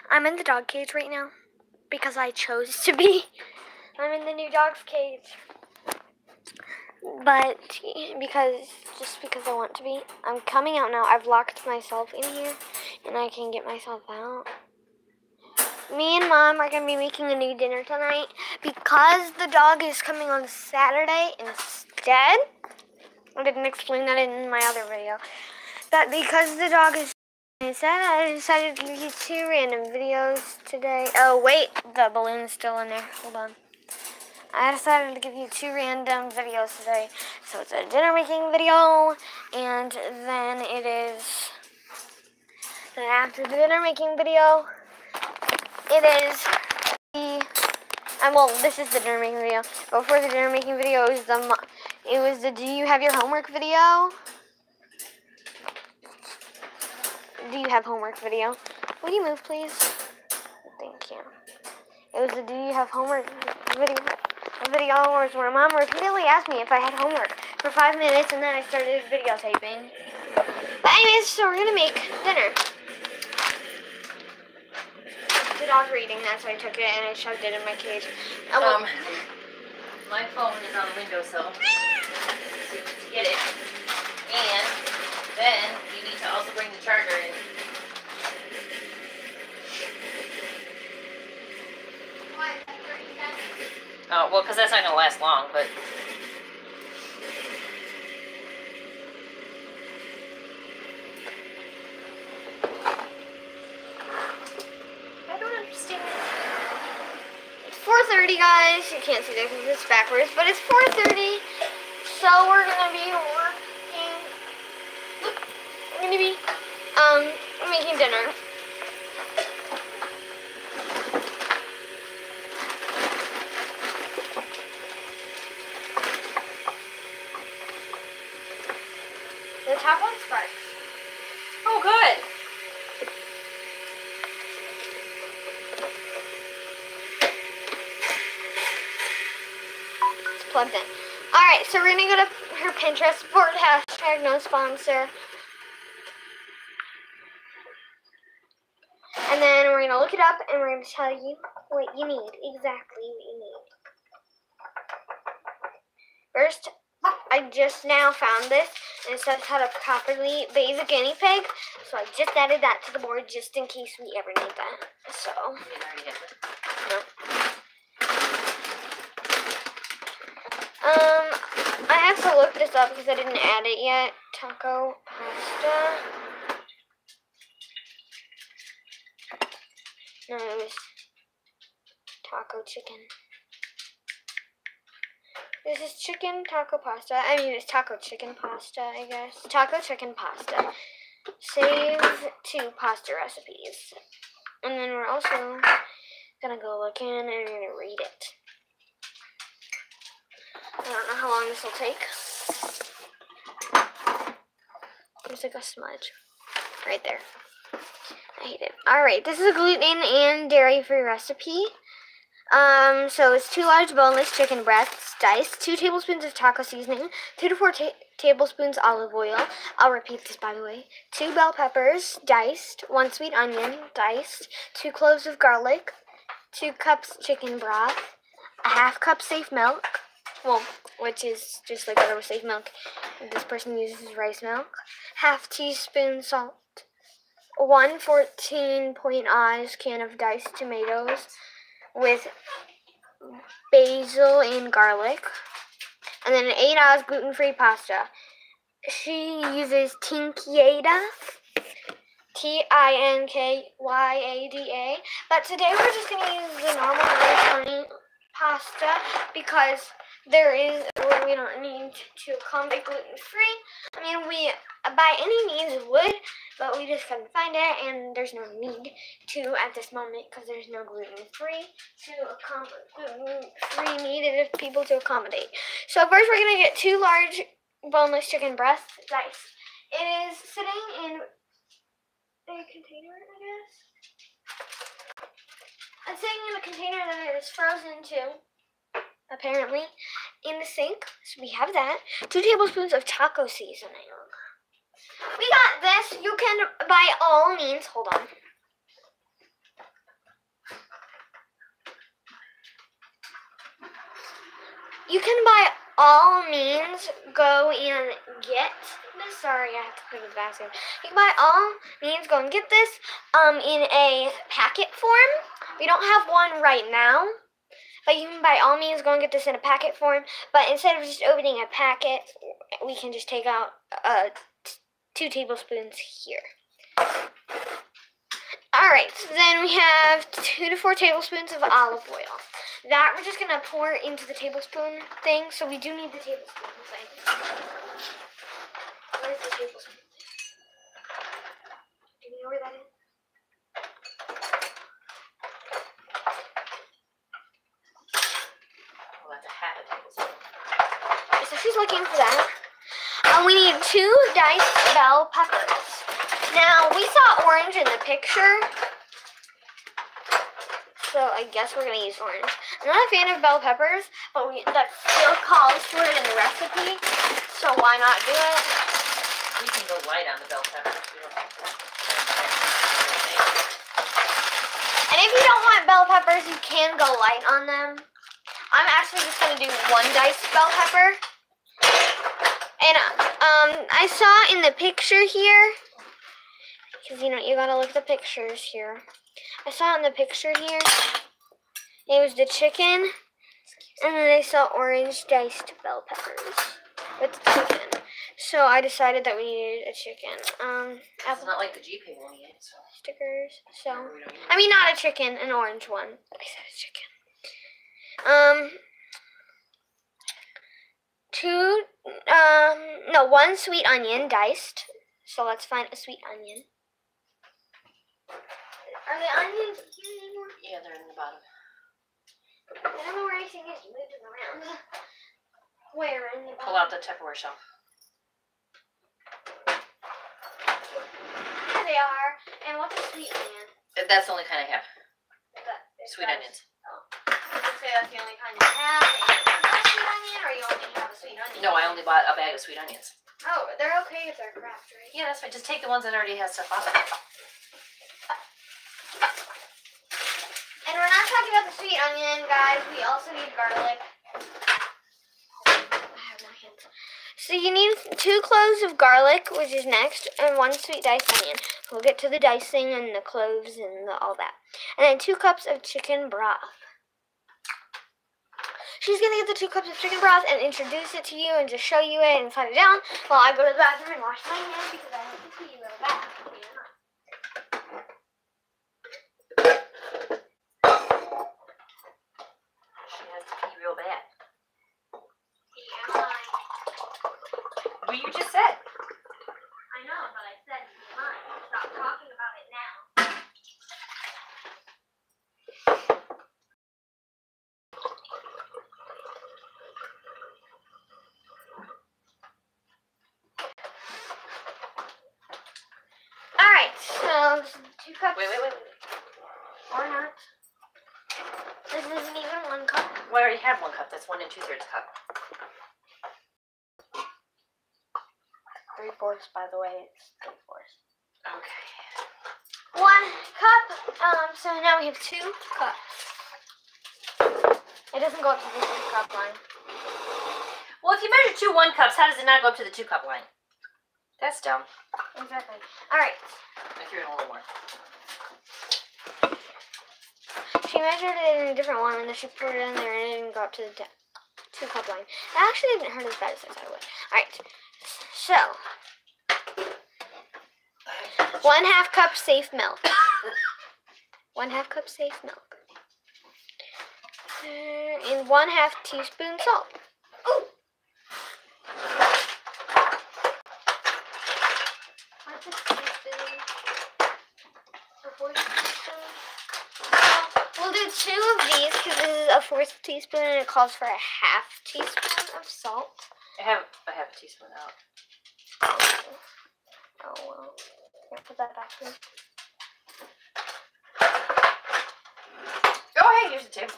I'm in the dog cage right now because I chose to be. I'm in the new dog's cage. But because I want to be. I'm coming out now. I've locked myself in here and I can get myself out. Me and Mom are going to be making a new dinner tonight because the dog is coming on Saturday instead. I didn't explain that in my other video. That because the dog is instead, I decided to give you 2 random videos today. Oh, wait. The balloon's still in there. Hold on. I decided to give you 2 random videos today. So it's a dinner making video, and then after the dinner making video, this is the dinner making video. Before the dinner making video, it was the do you have your homework video? Do you have homework video? Would you move, please? Thank you. It was the do you have homework video where Mom repeatedly asked me if I had homework for 5 minutes, and then I started videotaping. But anyways, so we're gonna make dinner. The dog's reading, that's why I took it and I shoved it in my cage. My phone is on the windowsill. So you need to get it. And then you need to also bring the charger in. Oh, well, because that's not going to last long, but... I don't understand. It's 4:30, guys. You can't see that because it's backwards, but it's 4:30. So we're going to be making dinner. The top one sparks. Oh, good. It's plugged in. Alright, so we're going to go to her Pinterest board, hashtag no sponsor. And then we're going to look it up and we're going to tell you what you need. Exactly what you need. First, I just now found this, and it says how to properly bathe a guinea pig. So I just added that to the board just in case we ever need that. So, no. I have to look this up because I didn't add it yet. Taco pasta. No, it was taco chicken. This is chicken taco pasta. I mean, it's taco chicken pasta, I guess. Taco chicken pasta. Save 2 pasta recipes. And then we're also gonna go look in and we're gonna read it. I don't know how long this will take. There's like a smudge right there. I hate it. Alright, this is a gluten and dairy-free recipe. So it's 2 large boneless chicken breasts, diced, 2 tablespoons of taco seasoning, 2 to 4 tablespoons olive oil. I'll repeat this, by the way. 2 bell peppers, diced, 1 sweet onion, diced, 2 cloves of garlic, 2 cups chicken broth, a half cup safe milk, well, which is just like whatever safe milk this person uses, rice milk, half teaspoon salt, 1 14-point Oz can of diced tomatoes with basil and garlic, and then an 8 Oz gluten-free pasta. She uses Tinkyada, Tinkyada, but today we're just going to use the normal honey pasta because we don't need to accommodate gluten-free. I mean, we by any means would, but we just couldn't find it, and there's no need to at this moment because there's no gluten-free needed people to accommodate. So first we're going to get 2 large boneless chicken breasts diced. It is sitting in a container, I guess. It's sitting in a container that is frozen too, apparently, in the sink. So we have that. 2 tablespoons of taco seasoning. We got this. You can, by all means, hold on. you can by all means go and get this. Sorry, I have to put it in the basket. You can by all means go and get this in a packet form. We don't have one right now, but you can by all means go and get this in a packet form. But instead of just opening a packet, we can just take out 2 tablespoons here. Alright, so then we have 2 to 4 tablespoons of olive oil. That we're just going to pour into the tablespoon thing, so we do need the tablespoon thing. Where's the tablespoon thing? Do you know where that is? We'll have to have a tablespoon. So she's looking for that. We need 2 diced bell peppers. Now, we saw orange in the picture, so I guess we're going to use orange. I'm not a fan of bell peppers, but that still calls for it in the recipe, so why not do it? We can go light on the bell peppers. We don't have to. And if you don't want bell peppers, you can go light on them. I'm actually just going to do 1 diced bell pepper. And I saw in the picture here, because you gotta look at the pictures here. I saw in the picture here, it was the chicken, and then I saw orange diced bell peppers with the chicken. So I decided that we needed a chicken. It's not like the GP one yet, so. Stickers. So We don't need I mean, not a chicken, an orange one. I said a chicken. 1 sweet onion diced. So let's find a sweet onion. Are the onions here anymore? Yeah, they're in the bottom. I don't know where anything is. Move them around. Where in the Pull bottom? out the Tupperware shelf. There they are. And what's a sweet onion? That's the only kind I have. Sweet onions. You can say that's the only kind you have. And it's not a sweet onion, or you only have a sweet onion? No, I only bought a bag of sweet onions. Oh, they're okay if they're Kraft, right? Yeah, that's fine. Just take the ones that already has stuff on them. And we're not talking about the sweet onion, guys. We also need garlic. I have no hands. So you need 2 cloves of garlic, which is next, and 1 sweet diced onion. We'll get to the dicing and the cloves and all that. And then 2 cups of chicken broth. She's going to get the 2 cups of chicken broth and introduce it to you and just show you it and set it down while I go to the bathroom and wash my hands because I have to see you go to the bathroom. She has to pee real bad. TMI. Well, you just said. I know, but I said TMI. Stop talking about it now. Alright, so 2 cups. Wait. Or not. This isn't even 1 cup. Well, I already have 1 cup. That's 1 2/3 cup. 3/4, by the way. It's 3/4. Okay. 1 cup. So now we have 2 cups. It doesn't go up to the 3 cup line. Well, if you measure 2 1 cups, how does it not go up to the 2 cup line? That's dumb. Exactly. Alright. I threw in a little more. She measured it in a different one and then she put it in there and it didn't go up to the 2 cup line. It actually didn't hurt as bad as I thought it would. Alright. So 1/2 cup safe milk. 1/2 cup safe milk. And 1/2 teaspoon salt. Ooh. What's a teaspoon? A 4th teaspoon? We'll do 2 of these because this is a 4th teaspoon and it calls for a 1/2 teaspoon of salt. I have a teaspoon out. Oh well. Here, put that back in. Oh, hey, here's a tip.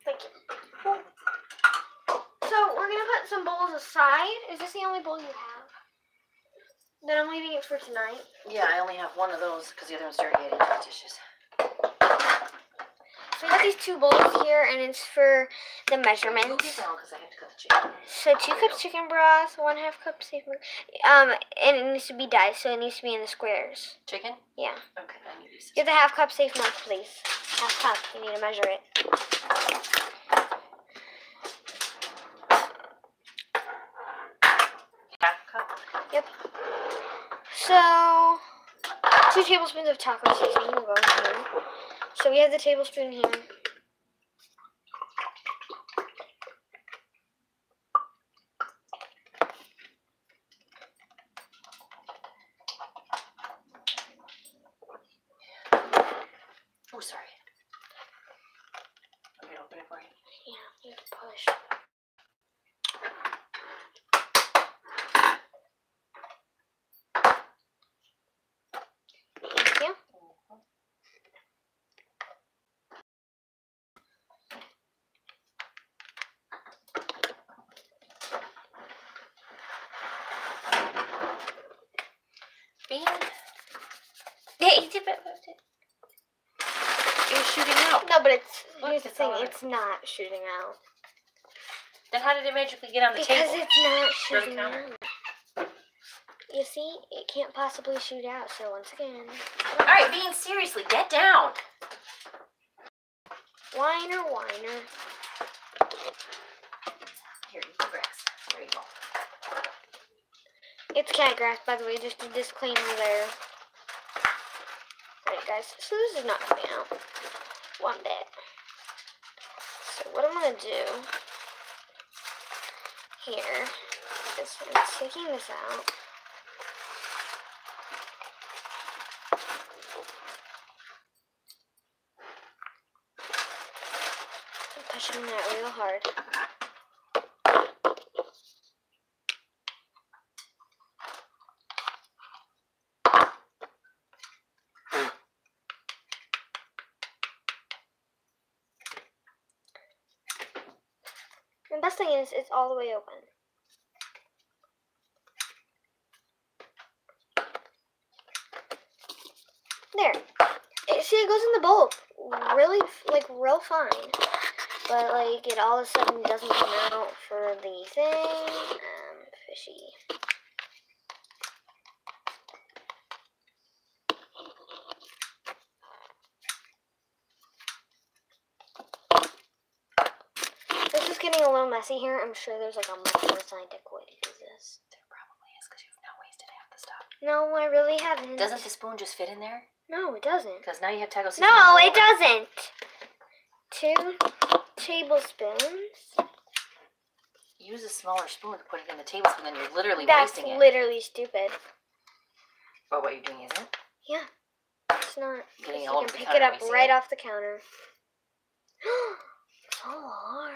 Thank you. So we're gonna put some bowls aside. Is this the only bowl you have? Then I'm leaving it for tonight. Yeah, I only have 1 of those because the other one's dirty. I didn't have dishes. So we got these two bowls here, and it's for the Move measurements. these down because I have to cut the chicken. So 2 cups chicken broth, 1/2 cup safe milk. And it needs to be diced, so it needs to be in the squares. Chicken? Yeah. Okay, I need these. Get the 1/2 cup safe milk, please. 1/2 cup. You need to measure it. Half cup? Yep. So 2 tablespoons of taco seasoning will go in here. So we have the tablespoon here. Oh, sorry. I'm gonna open it for you. Yeah, you have to push. Thank you. Bean? Yeah, you dip it. You're shooting out. No, but it's Look, here's the it's thing. all in it. It's not shooting out Then how did it magically get on the because table? it's not Throw the shooting counter. out. You see, it can't possibly shoot out. So once again, Alright, Bean, seriously, get down. whiner. Here, eat the grass. There you go. It's cat grass, by the way. Just a disclaimer there. Alright, guys. So this is not coming out one bit. So what I'm gonna do here is I'm taking this out. I'm pushing that real hard. And the best thing is, it's all the way open. There. See, it goes in the bowl. Really, like, real fine. But, like, it all of a sudden doesn't come out for the thing. Fishy. This is getting a little messy here. I'm sure there's, like, a much more scientific way to do this. There probably is because you've now wasted half the stuff. No, I really haven't. Doesn't the spoon just fit in there? No, it doesn't. Because now you have taco seasoning. No, it doesn't. 2 tablespoons. Use a smaller spoon to put it in the tablespoon, then you're literally That's wasting it. literally stupid. But what you're doing isn't? Yeah. It's not. Getting it You all can over the pick counter, it up wasting right it. off the counter. So hard.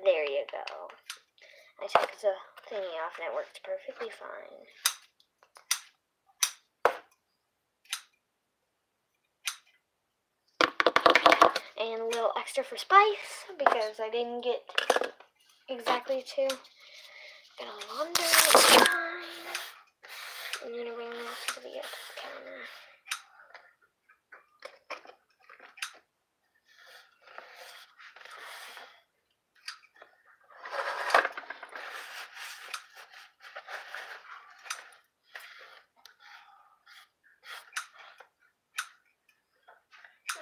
There you go. I took the thingy off and it worked perfectly fine. And a little extra for spice because I didn't get exactly 2. Gonna launder it fine. I'm gonna bring this to the counter.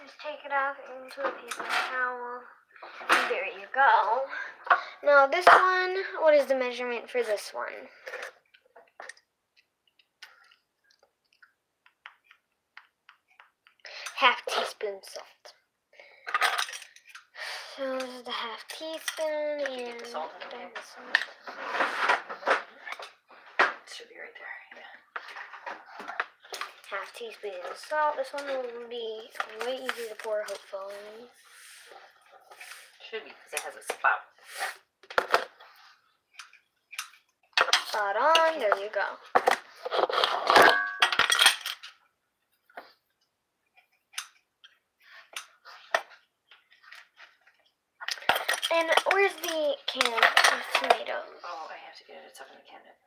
Just take it off into a paper towel. And there you go. Now this one, what is the measurement for this one? Half teaspoon salt. So this is the half teaspoon Did you and get the salt in there? the salt. It should be right there. Yeah. Half teaspoon of salt. This one will be way easier to pour, hopefully. should be because it has a spout. Spot on. There you go. And where's the can of tomatoes? Oh, I have to get it. It's up in the cabinet.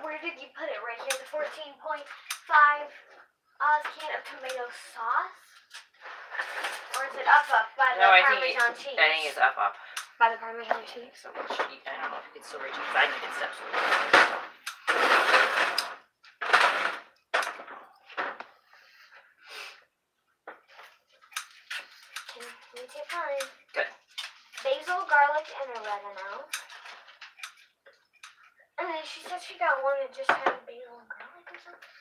Where did you put it? Right here, the 14.5 can of tomato sauce? Or is it up by the Parmesan cheese? I think it's up. By the Parmesan cheese. So much. I don't know if you can still reach it because I needed steps. Let me take mine. Good. Basil, garlic, and oregano. And then she said she got one that just had basil and garlic or something.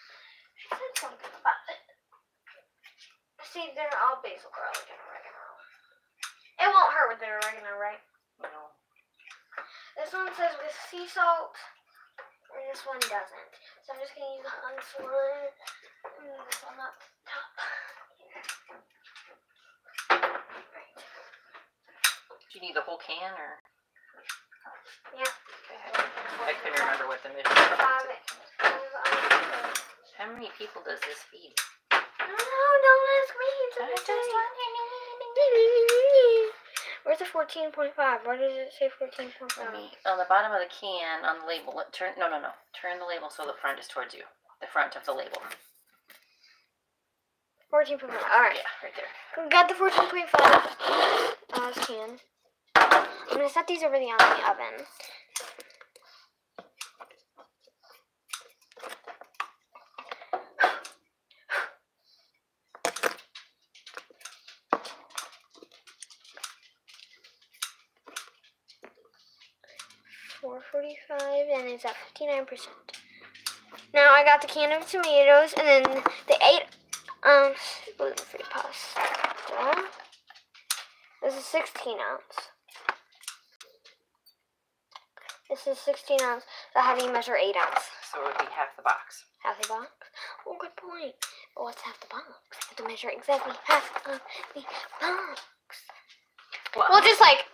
She said something about it. See, they're all basil, garlic, and oregano. It won't hurt with the oregano, right? No. This one says with sea salt, and this one doesn't. So I'm just going to use the Hunt's one, and this one up top. Right. Do you need the whole can or? Yeah. I couldn't remember what the measurement was. How many people does this feed? No, don't ask me. Where's the 14.5? Where does it say 14.5? On the bottom of the can, on the label, turn the label so the front is towards you. The front of the label. 14.5. Alright. Yeah, right there. We got the 14.5 can. I'm going to set these over the oven. $4.45 and it's at 59%. Now I got the can of tomatoes and then the 8 gluten-free pasta. This is 16 ounce. This is 16 ounce. So how do you measure 8 ounce? So it would be half the box. Half the box? Oh, good point. But what's half the box? I have to measure exactly half of the box. Well, just like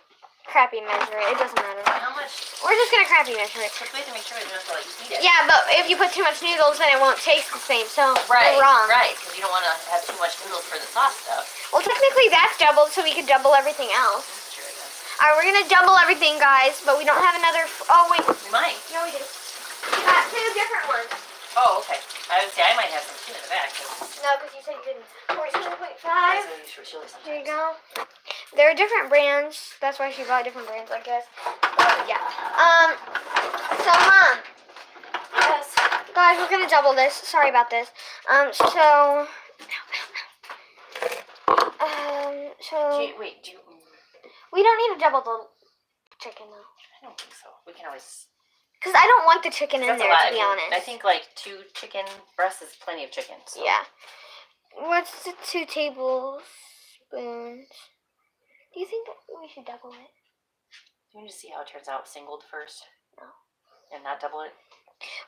crappy measure it. It doesn't matter. How much? We're just gonna crappy measure it. Just wait to make sure it doesn't feel like you eat it. Yeah, but if you put too much noodles, then it won't taste the same. So Right, we're wrong. right, because you don't want to have too much noodles for the sauce stuff. Well, technically that's doubled, so we could double everything else. That's true, I guess. Alright, we're gonna double everything, guys, but we don't have another. Oh wait, We might. no, we do. We got 2 different ones. Oh, okay. I would say I might have some too in the back. No, because you said you didn't. 14.5. Here you go. There are different brands. That's why she bought different brands, I guess. But yeah. So Mom. Yes. Guys, we're gonna double this. Sorry about this. So. Wait, do you? We don't need to double the chicken though. I don't think so. We can always. Because I don't want the chicken in there, to be honest. I think like 2 chicken breasts is plenty of chicken. So. Yeah. What's the 2 tablespoons? Do you think we should double it? Do you need to see how it turns out singled first? No. And not double it?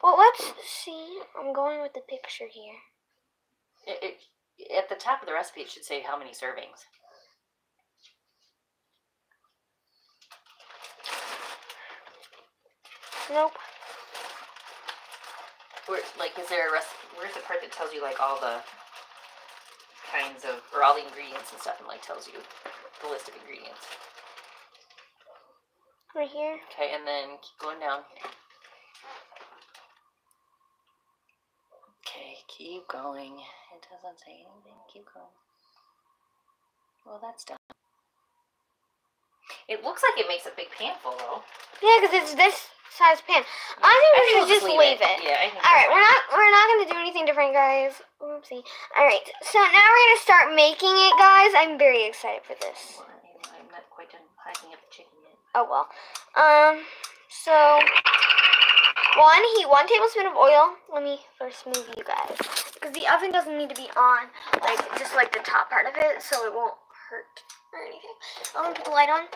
Well, let's see. I'm going with the picture here. At the top of the recipe, it should say how many servings. Nope. Is there a recipe? Where's the part that tells you like all the kinds of, or all the ingredients and stuff, and like tells you the list of ingredients? Right here. Okay, and then keep going down. Okay, keep going. It doesn't say anything. Keep going. Well, that's done. It looks like it makes a big pan full, though. Yeah, because it's this size pan. I think we should just leave it. Yeah, I think. All right, we're not gonna do anything different, guys. Oopsie. All right, so now we're gonna start making it, guys. I'm very excited for this. Well, I'm not quite done packing up the chicken yet. Oh well. So heat 1 tablespoon of oil. Let me first move you guys, because the oven doesn't need to be on, like just like the top part of it, so it won't hurt or anything. I'm gonna put the light on,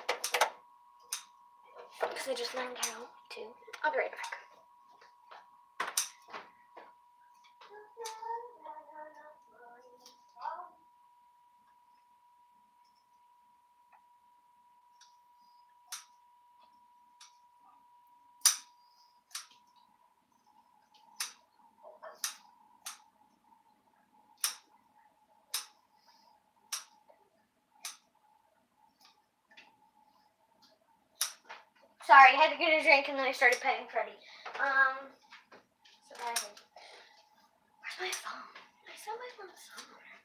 because I just learned how to. I'll be right back. Sorry, I had to get a drink and then I started petting Freddy. So where's my phone? I saw my phone somewhere.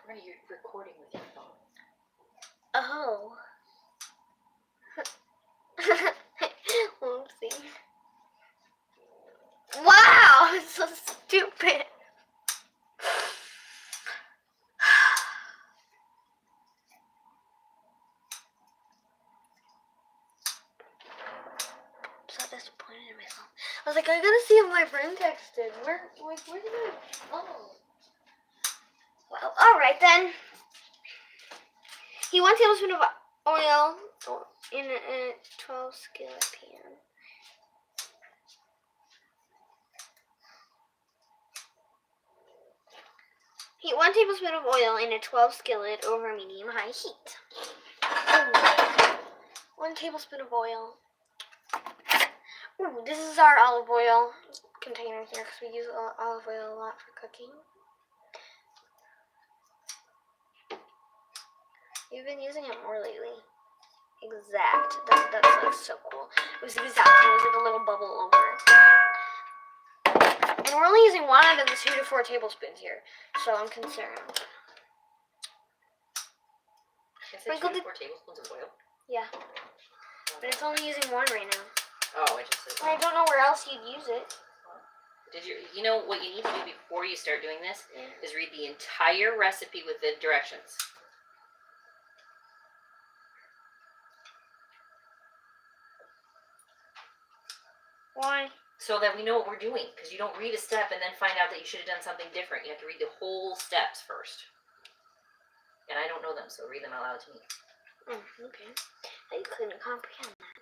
Right, you're recording with your phone. Oh. Whoopsie. Wow, it's so stupid. So disappointed in myself. I was like, I gotta see if my friend texted. Where did I? Oh. Well, alright then. He 1 tablespoon of oil in a 12 skillet pan. Heat 1 tablespoon of oil in a 12 skillet over medium-high heat. Ooh. 1 tablespoon of oil. Ooh, this is our olive oil container here because we use olive oil a lot for cooking. We've been using it more lately. Exact. That's like so cool. It was exact. It was like a little bubble over it. And we're only using 1 out of the 2 to 4 tablespoons here, so I'm concerned. Is it 2 to 4 tablespoons of oil? Yeah. But it's only using 1 right now. Oh, I just said. I don't know where else you'd use it. Did you know what you need to do before you start doing this is read the entire recipe with the directions. Why? So that we know what we're doing, because you don't read a step and then find out that you should have done something different. You have to read the whole steps first. And I don't know them, so read them out loud to me. Okay. I couldn't comprehend that.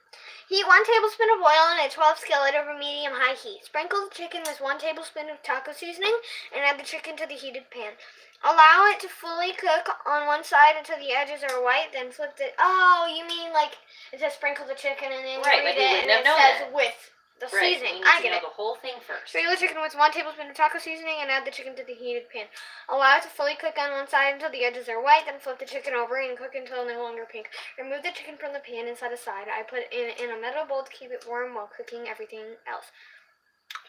Heat 1 tablespoon of oil in a 12 skillet over medium-high heat. Sprinkle the chicken with 1 tablespoon of taco seasoning and add the chicken to the heated pan. Allow it to fully cook on one side until the edges are white, then flip it. Oh, you mean like it says sprinkle the chicken and then you read it and it says with the seasoning. I get it. The whole thing first. Sprinkle the chicken with 1 tablespoon of taco seasoning and add the chicken to the heated pan. Allow it to fully cook on one side until the edges are white, then flip the chicken over and cook until no longer pink. Remove the chicken from the pan and set aside. I put it in a metal bowl to keep it warm while cooking everything else.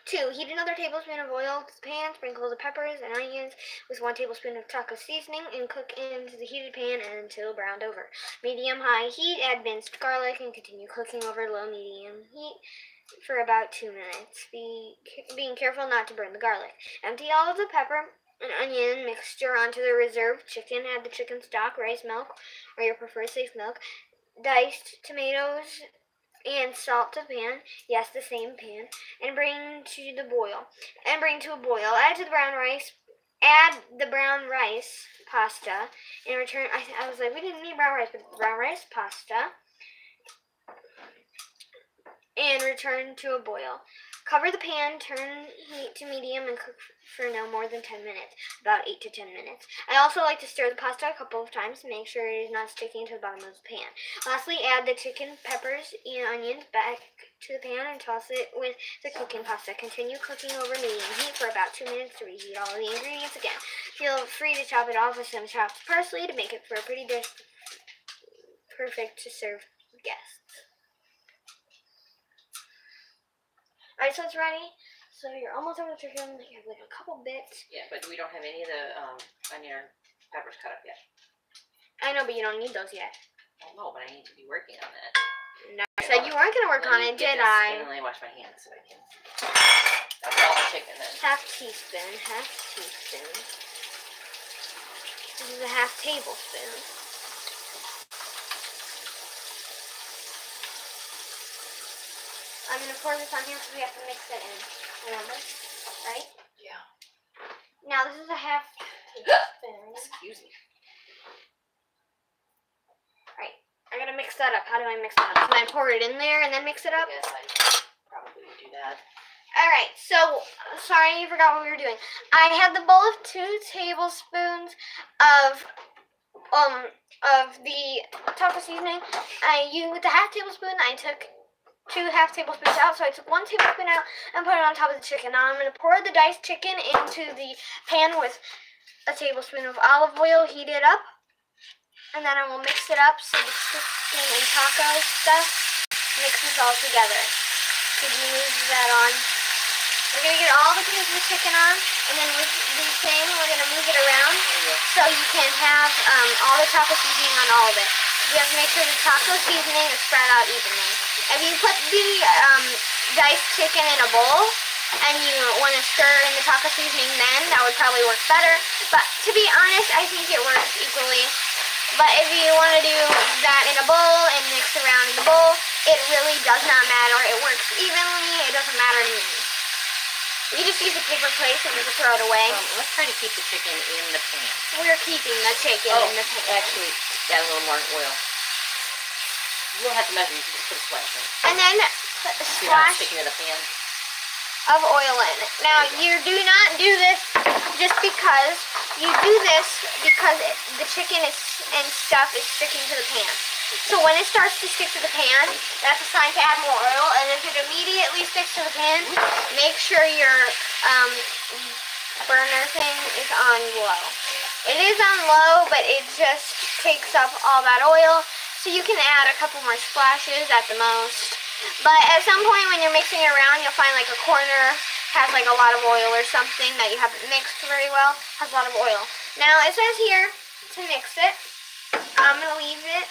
2. Heat another tablespoon of oil to the pan. Sprinkle the peppers and onions with 1 tablespoon of taco seasoning and cook into the heated pan until browned over. Medium-high heat, add minced garlic and continue cooking over low-medium heat for about 2 minutes, being careful not to burn the garlic. Empty all of the pepper and onion mixture onto the reserved chicken. Add the chicken stock, rice milk, or your preferred safe milk, diced tomatoes, and salt to pan. Yes, the same pan. And bring to a boil. Add to the brown rice. Add the brown rice pasta and return. I was like, we didn't need brown rice, but brown rice pasta. And return to a boil. Cover the pan, turn heat to medium, and cook for no more than 10 minutes, about 8 to 10 minutes. I also like to stir the pasta a couple of times to make sure it is not sticking to the bottom of the pan. Lastly, add the chicken, peppers, and onions back to the pan and toss it with the cooking pasta. Continue cooking over medium heat for about 2 minutes to reheat all the ingredients again. Feel free to top it off with some chopped parsley to make it for a pretty dish, perfect to serve guests. Alright, so it's ready. So you're almost over the chicken. You have like a couple bits. Yeah, but we don't have any of the onion or peppers cut up yet. I know, but you don't need those yet. I know, but I need to be working on that. No, I said you weren't going to work on it, did I? And then I wash my hands so I can. That's all the chicken then. Half teaspoon. This is a half tablespoon. I'm going to pour this on here because we have to mix it in. Remember? Right? Yeah. Now this is a half tablespoon. Excuse me. Right. I got to mix that up. How do I mix that up? Can I pour it in there and then mix it up? I guess I probably would do that. Alright, so, sorry, I forgot what we were doing. I had the bowl of 2 tablespoons of the taco seasoning. With the half tablespoon, I took 2 half tablespoons out, so I took 1 tablespoon out and put it on top of the chicken. Now I'm going to pour the diced chicken into the pan with a tablespoon of olive oil heated up. And then I will mix it up so the chicken and taco stuff mix this all together. Could you move that on? We're going to get all the pieces of the chicken on, and then with the thing, we're going to move it around so you can have all the taco seasoning on all of it. You have to make sure the taco seasoning is spread out evenly. If you put the diced chicken in a bowl, and you want to stir in the taco seasoning then, that would probably work better. But to be honest, I think it works equally. But if you want to do that in a bowl and mix around in the bowl, it really does not matter. It works evenly. It doesn't matter to me. You just use a paper plate and you just throw it away. Let's try to keep the chicken in the pan. We're keeping the chicken in the pan. Actually, add a little more oil. You don't have to measure. You can just put a splash in. And then put a So you're not splash sticking to the pan. of oil in. Now, you do not do this just because. You do this because the chicken and stuff is sticking to the pan. So when it starts to stick to the pan, that's a sign to add more oil. And if it immediately sticks to the pan, make sure your burner thing is on low. It is on low, but it just takes up all that oil. So you can add a couple more splashes at the most. But at some point when you're mixing it around, you'll find like a corner has like a lot of oil or something that you haven't mixed very well, has a lot of oil. Now it says here to mix it. I'm going to leave it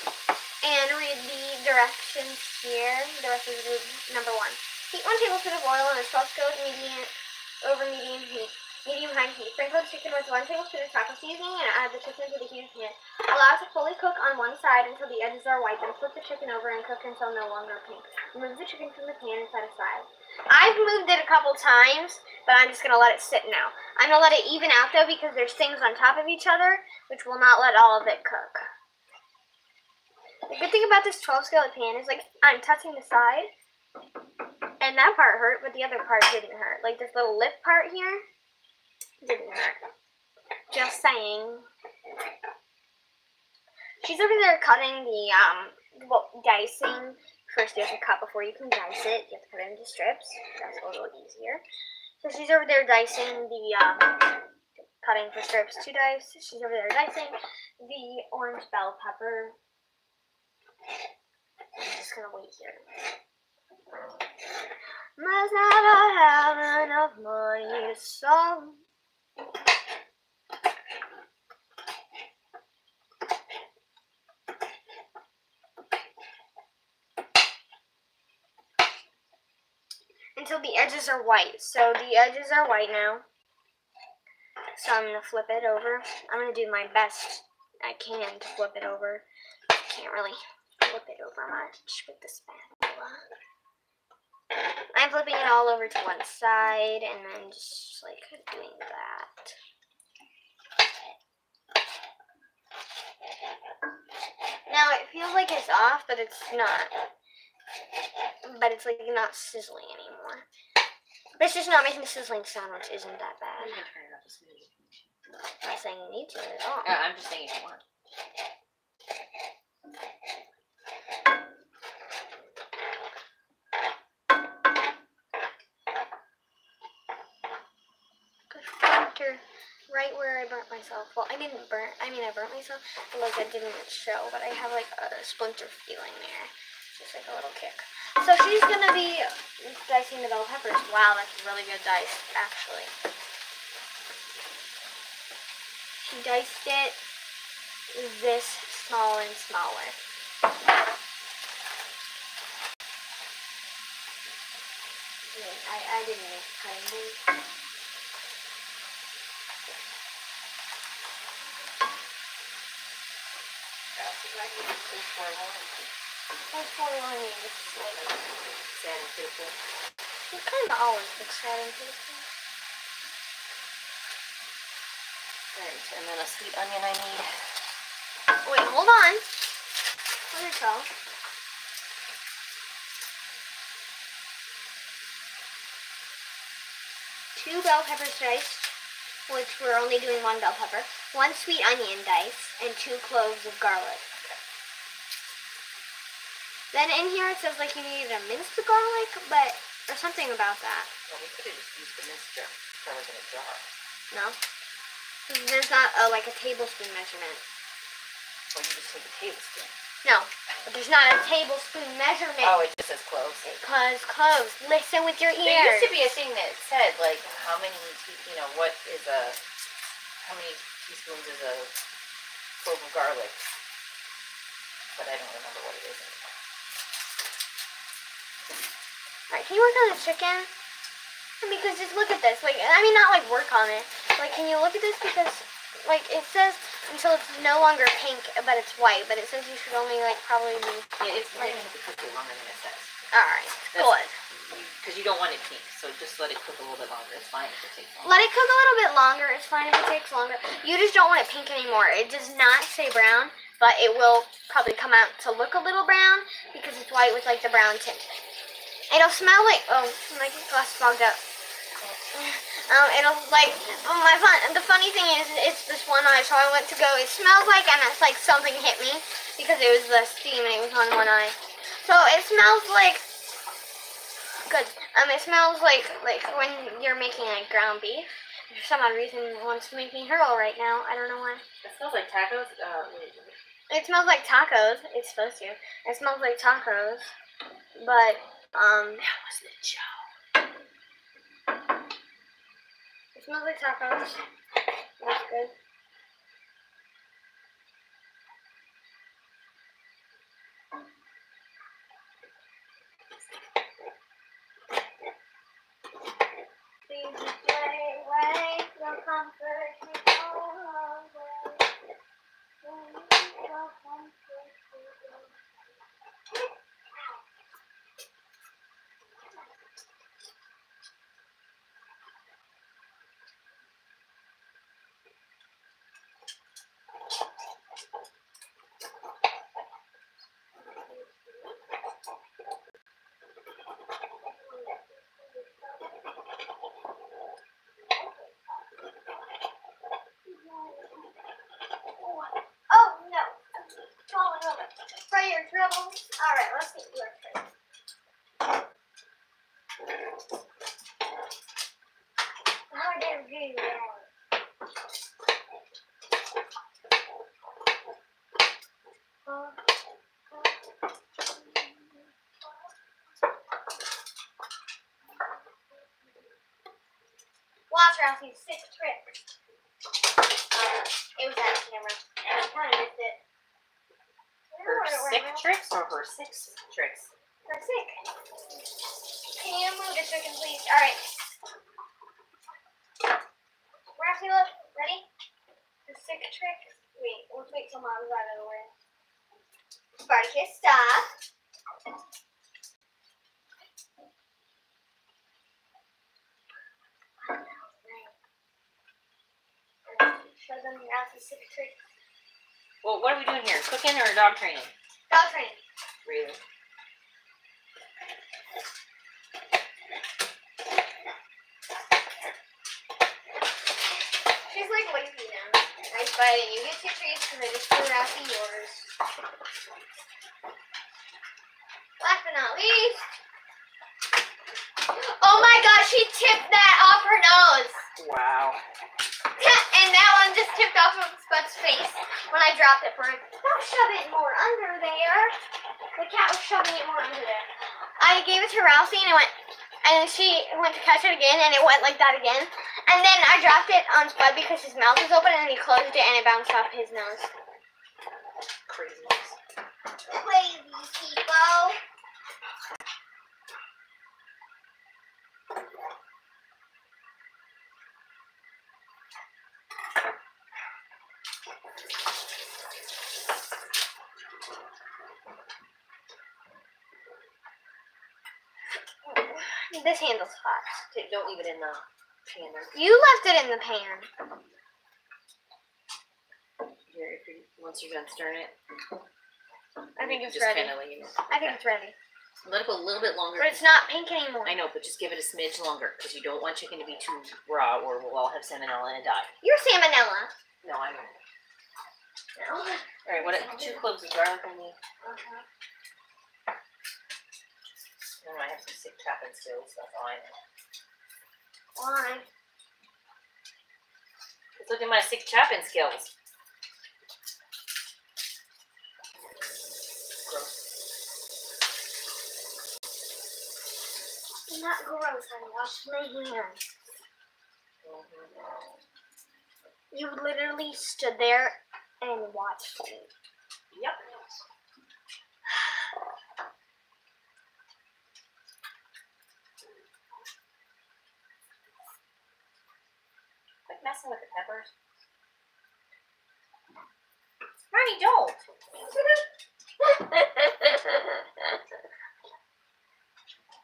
and read the directions here. Directions group number 1. Heat 1 tablespoon of oil in a 12-skillet medium heat. Medium-high heat. Sprinkle the chicken with 1 tablespoon of taco seasoning and add the chicken to the heated pan. Allow it to fully cook on one side until the edges are white. Then flip the chicken over and cook until no longer pink. Remove the chicken from the pan and set aside. I've moved it a couple times, but I'm just going to let it sit now. I'm going to let it even out though because there's things on top of each other which will not let all of it cook. The good thing about this 12-skillet pan is like I'm touching the side and that part hurt, but the other part didn't hurt. Like this little lip part here didn't hurt. Just saying. She's over there cutting the dicing. First you have to cut before you can dice it. You have to put it into strips. That's a little easier. So she's over there dicing the cutting for strips to dice. She's over there dicing the orange bell pepper. I'm just gonna wait here. Must not have enough money, so. Until the edges are white. So the edges are white now. So I'm gonna flip it over. I'm gonna do my best I can to flip it over. Can't really flip it over much with the spatula. I'm flipping it all over to one side and then just like doing that. Now it feels like it's off, but it's not. But it's like not sizzling anymore. But it's just not making the sizzling sound, which isn't that bad. You can turn it up a smidge. I'm not saying you need to at all. I'm just saying if you want. Right where I burnt myself. Well, I didn't burn. I mean, I burnt myself, but like it didn't show. But I have like a splinter feeling there, just like a little kick. So she's gonna be dicing the bell peppers. Wow, that's a really good dice, actually. She diced it this small and smaller. I didn't make cutting board. It kind of always looks sad and beautiful. Right, and then a sweet onion I need. Wait, hold on. Let me go. Two bell peppers diced, which we're only doing one bell pepper. 1 sweet onion diced, and 2 cloves of garlic. Then in here it says like you need to mince the garlic, but or something about that. Well, we could have just used the minced garlic in a jar. No, there's not like a tablespoon measurement. Or you just take a tablespoon. No, but there's not a tablespoon measurement. Oh, it just says cloves. Because cloves. Listen with your ears. There used to be a thing that said, like, how many, what is how many teaspoons is a clove of garlic? But I don't remember what it is anymore. Alright, can you work on the chicken? Because just look at this. Like, I mean, not like work on it. Like, can you look at this? Because, like, it says until it's no longer pink, but it's white. But it says you should only, like, probably be... Yeah, it's going to have to cook it longer than it says. Alright, good. Because you don't want it pink, so just let it cook a little bit longer. It's fine if it takes longer. Let it cook a little bit longer. It's fine if it takes longer. You just don't want it pink anymore. It does not say brown, but it will probably come out to look a little brown because it's white with, like, the brown tint. It'll smell like... Oh, my glass fogged up. It'll, like... the funny thing is, it's this one eye, so I went to go... It smells like, and it's like something hit me because it was the steam and it was on one eye. So, it smells like... Good. It smells like when you're making, like, ground beef. For some odd reason, one's making hurl right now. I don't know why. It smells like tacos. It smells like tacos. It's supposed to. It smells like tacos. But, that was the joke. it smells like tacos. That's good. Please away your comfort, me away. Your comfort, Oh no! Falling over. Pray your troubles. Alright, let's get your turn. How did you do that? Watch Ralphie's 6 tricks. It was out of camera. I kind of missed it. Her sick tricks or her 6 tricks? Her sick. Can you move the chicken, please? Alright. Ralphie, look. Ready? The 6 tricks. Wait, let's wait till Mom's out of the way. Spartacus, stop. Show them Ralphie's 6 tricks. Well, what are we doing here? Cooking or dog training? Dog training. Really? She's like lazy now. Nice bite, and you get 2 treats because I just threw Ralphie yours. Last but not least. Oh my gosh, she tipped that off her nose. Wow. And that one just tipped off of Spud's face when I dropped it for him. Don't shove it more under there. The cat was shoving it more under there. I gave it to Ralphie and it went, and she went to catch it again and it went like that again. And then I dropped it on Spud because his mouth was open and he closed it and it bounced off his nose. Craziness. Crazy people. This handle's hot. Don't leave it in the pan. You left it in the pan. Here, once you're done stirring it, I think it's just ready. kind of let you know. I think it's ready. Let it go a little bit longer. But it's not pink anymore. I know, but just give it a smidge longer because you don't want chicken to be too raw or we'll all have salmonella and die. You're salmonella. No, I don't. No. All right, 2 cloves of garlic I need. And I have some sick chopping skills. That's all I know. Why? Let's look at my sick chopping skills. not gross. I washed my hands. You literally stood there and watched me. Yep. Quit messing with the peppers. Marnie, don't.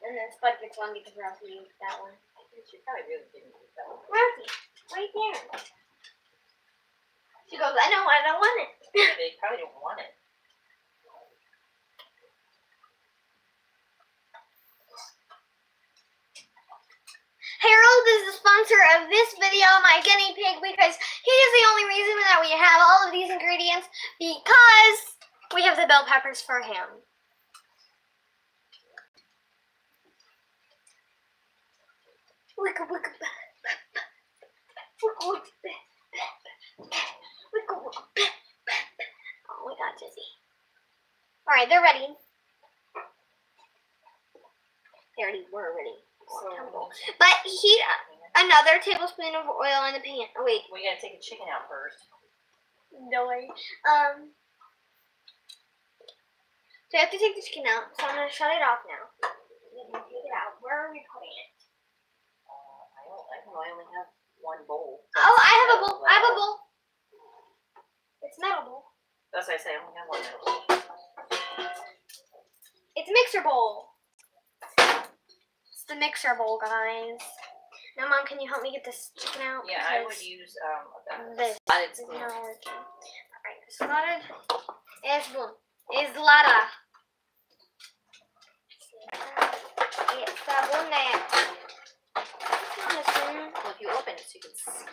And then Spud gets one because Ralphie used that one. She probably really didn't use that one. Ralphie, right there. She goes, I know, I don't want it. They probably don't want it. Harold is the sponsor of this video, my guinea pig, because he is the only reason that we have all of these ingredients, because we have the bell peppers for him. Wicka, wicka, wicka, wicka. Oh, we got dizzy. Alright, they're ready. They already were ready. So, But heat another tablespoon of oil in the pan. Oh, wait. we gotta take the chicken out first. No way. So I have to take the chicken out, so I'm going to shut it off now. Let me take it out. Where are we putting it? I don't know. I only have one bowl. Oh, I have a bowl. I have a bowl. It's metal bowl. That's what I say. I only have one bowl. It's a mixer bowl. It's the mixer bowl, guys. Now, Mom, can you help me get this chicken out? Yeah, I would use this. slotted Is spoon. not working. Alright, slotted. Es spoon. Es lada. It's a spoon there. Well, if you open it so you can see,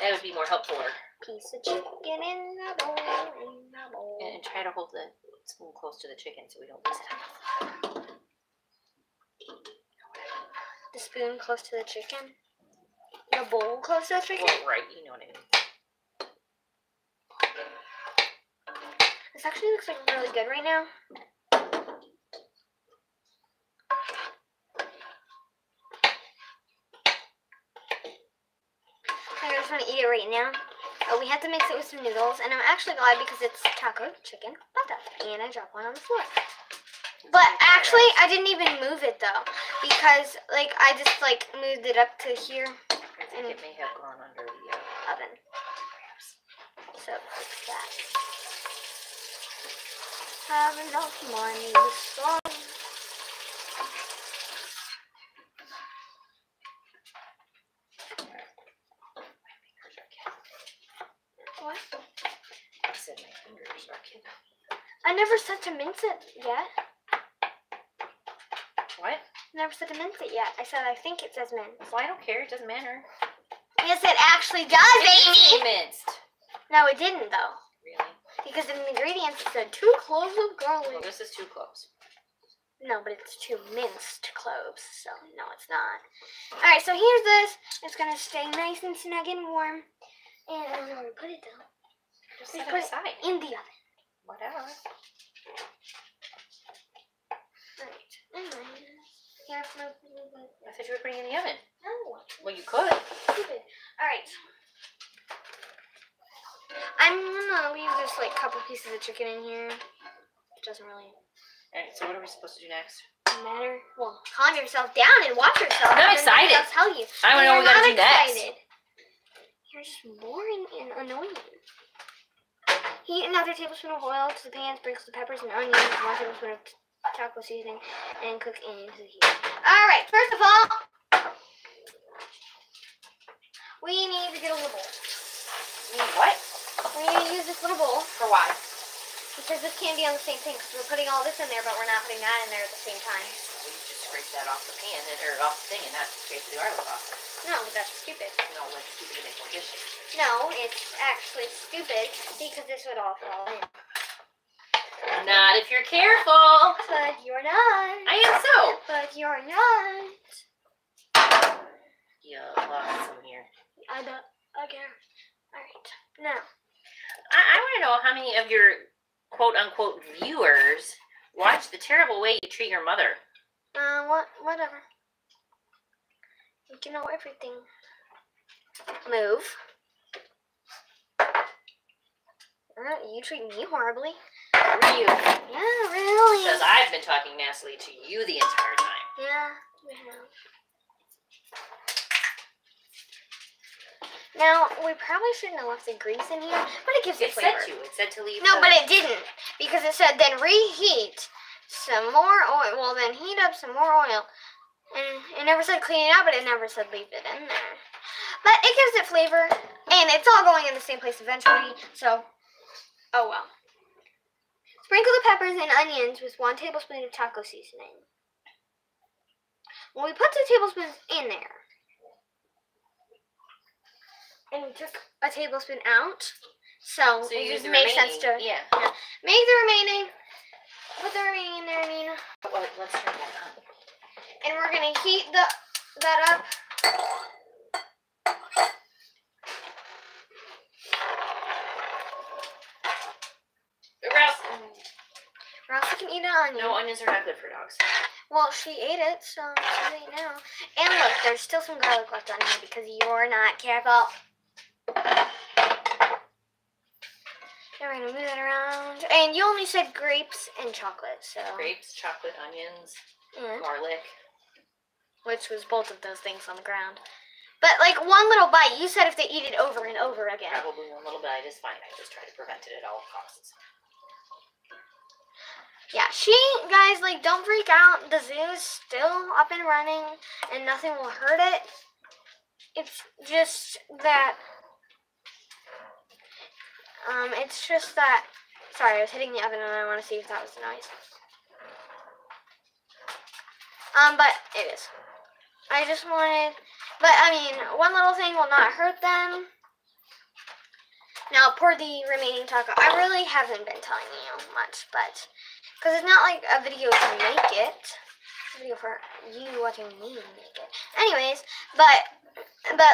that would be more helpful. Piece of chicken in the bowl, in the bowl. And try to hold the spoon close to the chicken so we don't lose it. The spoon close to the chicken. The bowl close to the chicken. Well, right, you know what I mean. This actually looks like really good right now. I just want to eat it right now. Oh, we have to mix it with some noodles, and I'm actually glad because it's taco chicken pata, and I dropped one on the floor. But actually, I didn't even move it though, because like I just like moved it up to here. I think it may have gone under the Oven. So like that. Have enough money, son. What? I said my fingers are killing me. I never said to mince it yet. What? Never said to mince it yet. I said I think it says mince. Well, I don't care. It doesn't matter. Yes, it actually does, Amy. Minced. No, it didn't though, Really? because in the ingredients it said 2 cloves of Well, garlic. this is 2 cloves. No, but it's 2 minced cloves, so no, it's not. All right, so here's this. It's gonna stay nice and snug and warm, and I'm gonna put it down. Just We set put it aside. it in the oven. Whatever. Alright. And then here's my I thought you were putting it in the oven. no. Well, you could. Stupid. Alright. I'm gonna leave this like couple pieces of chicken in here. It doesn't really Alright, so what are we supposed to do next? matter. Well, calm yourself down and watch yourself. I'm and excited. I'll tell you. I wanna know what we gotta do next. Excited. You're just boring and annoying. Heat another tablespoon of oil to the pan, sprinkle the peppers and onions, 1 tablespoon of taco seasoning, and cook into the heat. Alright, first of all, we need to get a little bowl. You need what? We need to use this little bowl For why? because this can't be on the same thing. Because we're putting all this in there, but we're not putting that in there at the same time. We just scrape that off the pan or off the thing and not scrape the garlic off. No, but that's stupid. No, like stupid to make more dishes. No, it's actually stupid because this would all fall in. Not if you're careful. But you're not. I am so. But you're not. Yeah, lost some here. I don't. Okay. Alright. Now. I want to know how many of your quote unquote viewers watch the terrible way you treat your mother. Whatever. You know everything. Move. You treat me horribly. You. Yeah, really. Because I've been talking nastily to you the entire time. Yeah, we have. Now, we probably shouldn't have left the grease in here, but it gives it flavor. It said to leave. No, but it didn't, because it said then reheat some more oil. Well, then heat up some more oil. And it never said clean it out, but it never said leave it in there. But it gives it flavor, and it's all going in the same place eventually, so, oh well. Sprinkle the peppers and onions with 1 tablespoon of taco seasoning. When we put the tablespoons in there, and we took a tablespoon out, so it just makes sense to make the remaining, put the remaining in there, Nina. Well, let's turn that on. And we're gonna heat that up. Rouse can eat an onion. No, onions are not good for dogs. Well, she ate it, so she's eating now. And look, there's still some garlic left on here because you're not careful. Now we're gonna move that around. And you only said grapes and chocolate, so. Grapes, chocolate, onions, garlic. Which was both of those things on the ground. But like one little bite, you said if they eat it over and over again. Probably one little bite is fine. I just try to prevent it at all costs. Yeah, guys, like, don't freak out. The zoo is still up and running, and nothing will hurt it. It's just that, sorry, I was hitting the oven, and I want to see if that was the noise. But it is. But I mean, one little thing will not hurt them. Now, pour the remaining taco. I really haven't been telling you much, but, because it's not like a video to make it. It's a video for you watching me make it. Anyways, but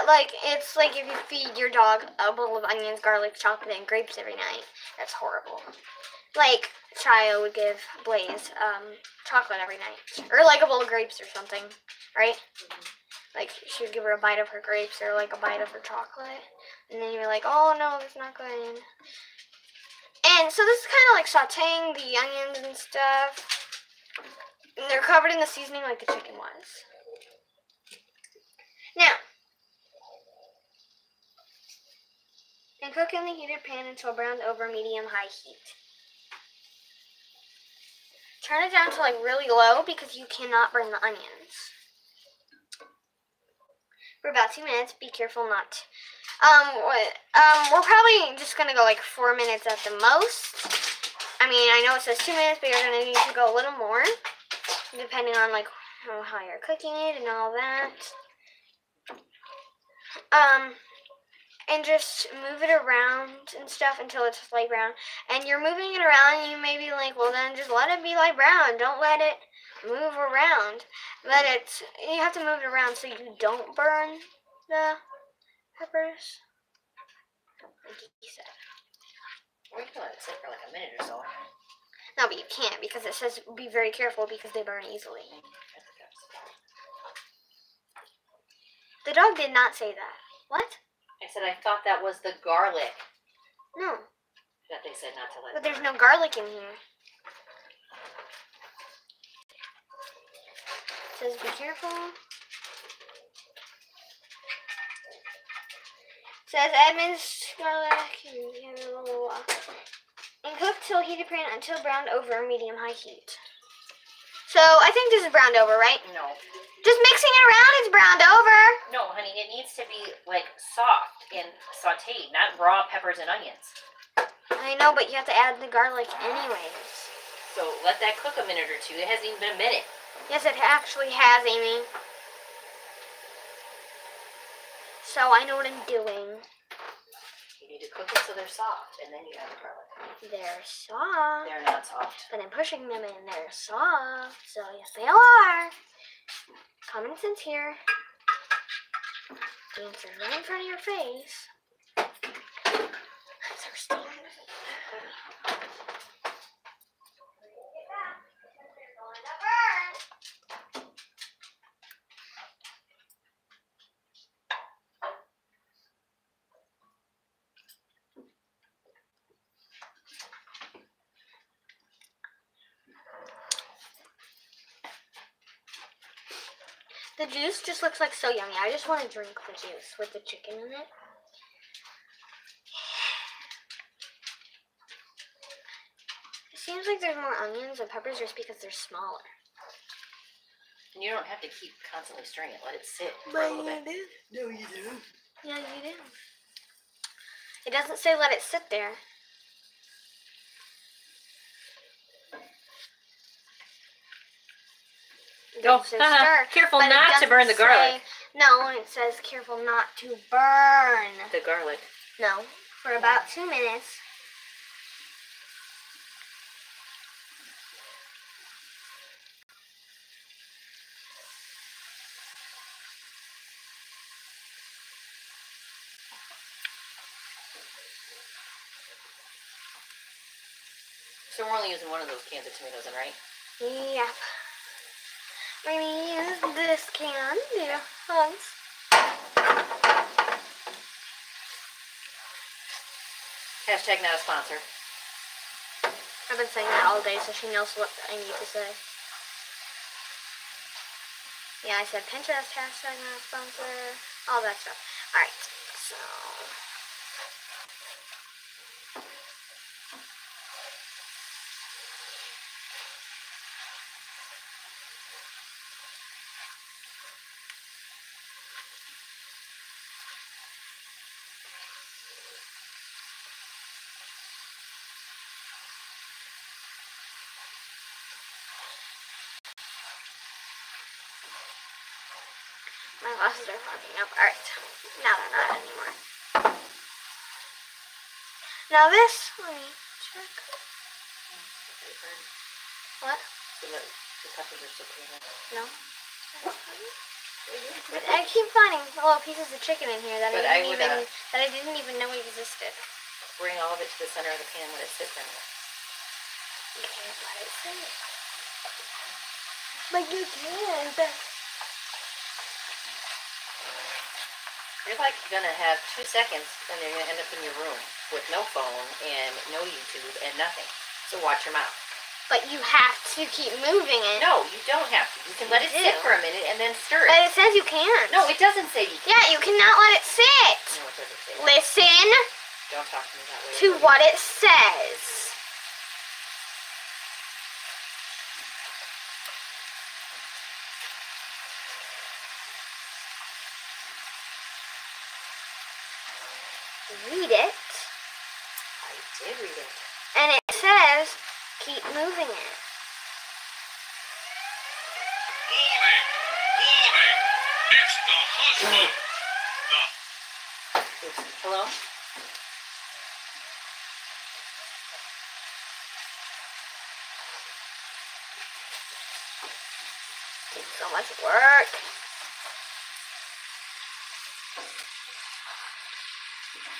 like, it's like if you feed your dog a bowl of onions, garlic, chocolate, and grapes every night. That's horrible. Like, Chaya would give Blaze chocolate every night. Or like a bowl of grapes or something, right? Like, she would give her a bite of her grapes or like a bite of her chocolate. And then you're like, oh no, that's not good. And so this is kind of like sauteing the onions and stuff. And they're covered in the seasoning like the chicken was. Now, and cook in the heated pan until browned over medium-high heat. Turn it down to like really low because you cannot burn the onions. For about 2 minutes, be careful not. We're probably just gonna go like 4 minutes at the most. I mean, I know it says 2 minutes, but you're gonna need to go a little more, depending on like how you're cooking it and all that. And just move it around and stuff until it's light brown. And you're moving it around, and you may be like, well, then just let it be light brown. Don't let it move around. You have to move it around so you don't burn the peppers. Like he said. Or you can let it sit for like a minute or so. No, but you can't because it says be very careful because they burn easily. The dog did not say that. What? I said I thought that was the garlic. No. That they said not to let. But there's no garlic in here. It says be careful. It says Edmund's garlic and cook till heated pan until browned over medium-high heat. So I think this is browned over, right? No. Just mixing it around, it's browned over. No, honey, it needs to be like soft and sauteed, not raw peppers and onions. I know, but you have to add the garlic anyways. So let that cook a minute or two. It hasn't even been a minute. Yes, it actually has, Amy. So I know what I'm doing. You need to cook it so they're soft, and then you add the garlic. They're soft. They're not soft. But I'm pushing them in. They're soft. So yes, they are. Common sense here. The answer's right in front of your face. I'm thirsty. The juice just looks like so yummy. I just want to drink the juice with the chicken in it. It seems like there's more onions and peppers just because they're smaller. And you don't have to keep constantly stirring it. Let it sit for a little bit. No, you do. Yeah, you do. It doesn't say let it sit there. Go. Stir, Careful not to burn the garlic. No, it says careful not to burn the garlic. No, for about 2 minutes. So we're only using one of those cans of tomatoes, then, right? Yep. We're gonna use this can. Yeah, once. Hashtag not a sponsor. I've been saying that all day, so she knows what I need to say. Yeah, I said Pinterest, hashtag not a sponsor, all that stuff. Alright, so... My glasses are fogging up. Alright. Now they're not anymore. Now this, let me check. What? The peppers are still clean. No. But I keep finding little pieces of chicken in here that I didn't even know existed. Bring all of it to the center of the pan when it sits in it. You can't let it sit. But you can't. You're like gonna have 2 seconds and you're gonna end up in your room with no phone and no YouTube and nothing. So watch your mouth. But you have to keep moving it. No, you don't have to. You can let it sit for a minute and then stir it. But it says you can't. No, it doesn't say you can't. Yeah, you cannot let it sit. No, it doesn't say that. Listen Don't talk to me that way. to what it says. Read it. I did read it. And it says, keep moving it. Warning! Warning! It's the husband! Oops. Hello? So much work.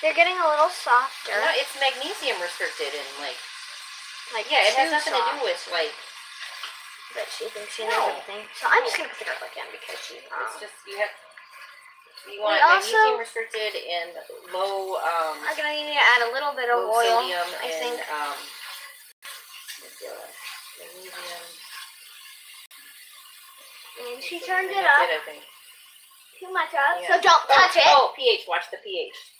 They're getting a little softer. No, it's magnesium restricted and like Yeah, it has nothing to do with like. But she thinks she No. knows everything. So I'm just gonna put the garlic in because she. It's just you want also- magnesium restricted and low I'm gonna need to add a little bit of low oil. sodium I and think. magnesium. And she turned it That's up I think. too much up, Yeah. so don't touch it. Oh, pH. Watch the pH.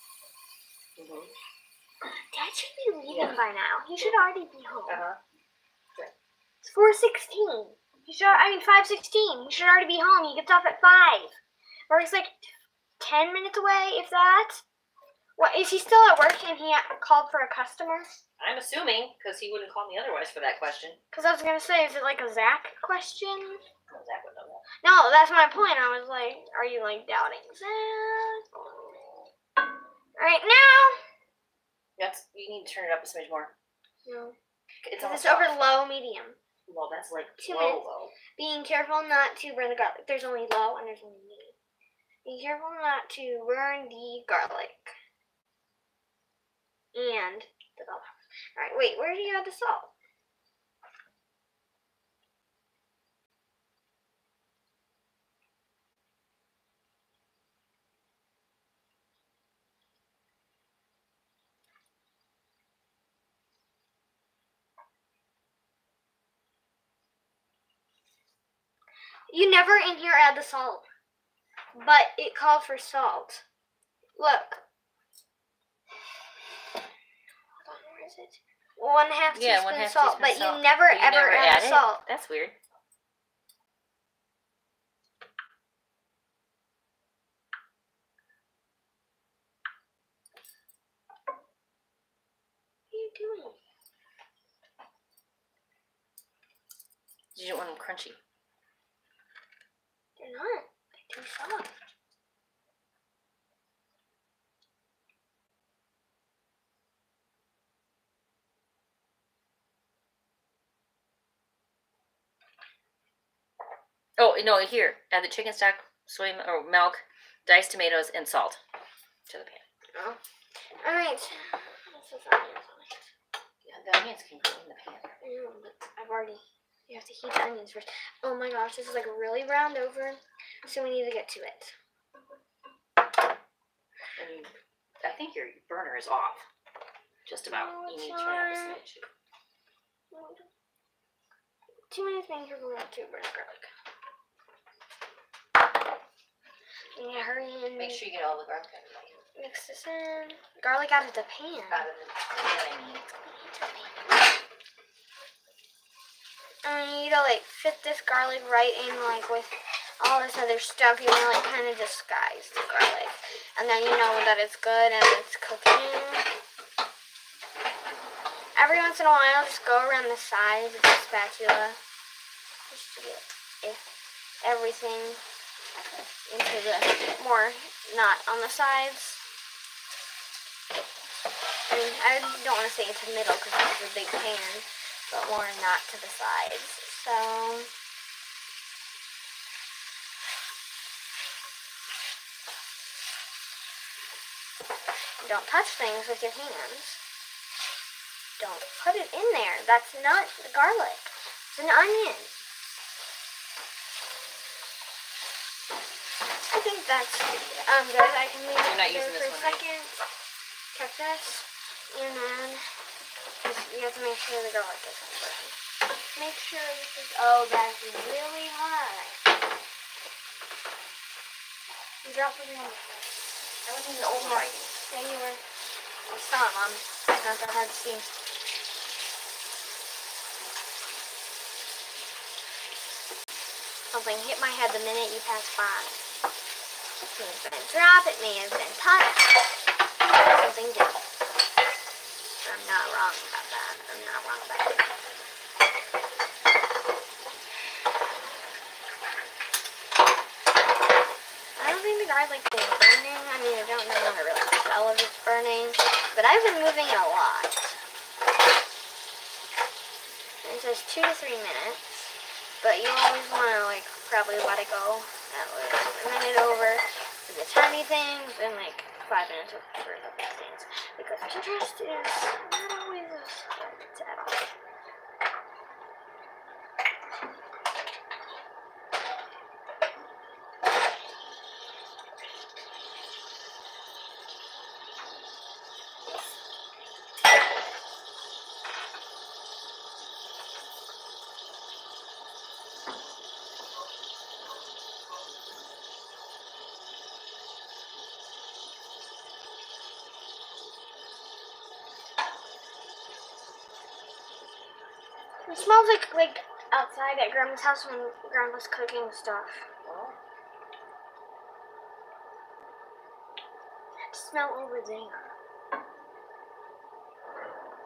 Dad should be leaving Yeah. by now. He should already be home. Uh-huh. It's 4:16. He should. I mean 5:16. He should already be home. He gets off at 5. Or he's like 10 minutes away, if that. What is he still at work and he called for a customer? I'm assuming, because he wouldn't call me otherwise for that question. Because I was gonna say, is it like a Zach question? No, Zach would know that. No, that's my point. I was like, are you like doubting Zach? Right now. You need to turn it up a smidge more. No. It's It's almost over off. low, medium. Well, that's like 2 low, minutes. low. Being careful not to burn the garlic. There's only low and there's only medium. Be careful not to burn the garlic. And the bell peppers. Alright, wait, where do you add the salt? You never in here add the salt. but it called for salt. Look. Where is it? 1/2 Yeah, teaspoon 1/2 salt, teaspoon but salt. you never But you ever never add add it. salt. That's weird. What are you doing? You don't want them crunchy. They're not. They're too soft. Oh no! Here, add the chicken stock, soy or milk, diced tomatoes, and salt to the pan. Oh. All right. This is onions on it. Yeah, the onions can go in the pan. No, but I've already. You have to heat the onions first. Oh my gosh, this is like really browned over, so we need to get to it. And I think your burner is off. Just about. No, You it's need to turn it up a not. smidge. Too many things are going to burn garlic. You need to hurry and Make sure you get all the garlic out of the pan. mix this in. Garlic out of the pan. Out of the pan, I mean. And you need to like fit this garlic right in like with all this other stuff. You want to like kind of disguise the garlic. And then you know that it's good and it's cooking. Every once in a while, just go around the sides with the spatula. Just to get everything into the more, not on the sides. I mean, I don't want to say into the middle because this is a big pan, but more not to the sides. So, don't touch things with your hands. Don't put it in there. That's not the garlic. It's an onion. I think that's good. I can leave You're not it there using for this a one, right? second. Check this. And then you have to make sure the garlic isn't burned. Make sure this is, oh, that's really high. You dropped it in. I wasn't even overbiting. Yeah, you were. It's not, Mom. It's not that hard to see. Something hit my head the minute you passed by. It may have been a drop, it may have been touch. Something did. I'm not wrong about that. I'm not wrong about that. I don't think the garlic is burning. I mean, I don't know how to really tell if it's burning, but I've been moving it a lot. It says 2 to 3 minutes, but you always want to like probably let it go at least a minute over for the tiny things and like 5 minutes for the big things, because Pinterest is not always at all. It smells like outside at Grandma's house when Grandma's cooking stuff. Oh. It smell over there.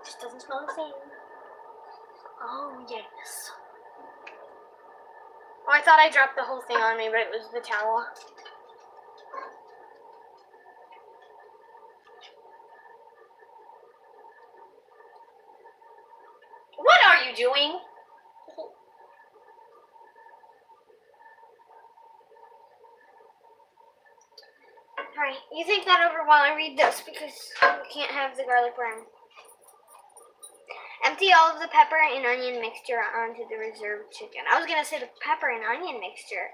Just doesn't smell the same. Oh yes. Oh, I thought I dropped the whole thing on me, but it was the towel. What are you doing? Alright, you take that over while I read this because you can't have the garlic brown. Empty all of the pepper and onion mixture onto the reserved chicken. I was gonna say the pepper and onion mixture.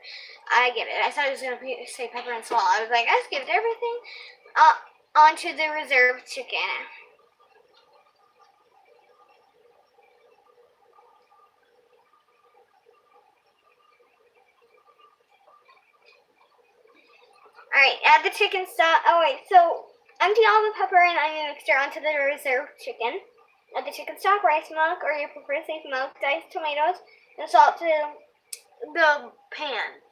I get it. I thought I was gonna say pepper and salt. I was like, I skipped everything. Onto the reserved chicken. Alright, add the chicken stock. Oh wait, so empty all the pepper and onion mixture onto the reserved chicken. Add the chicken stock, rice milk, or your preferred safe milk, diced tomatoes, and salt to the pan.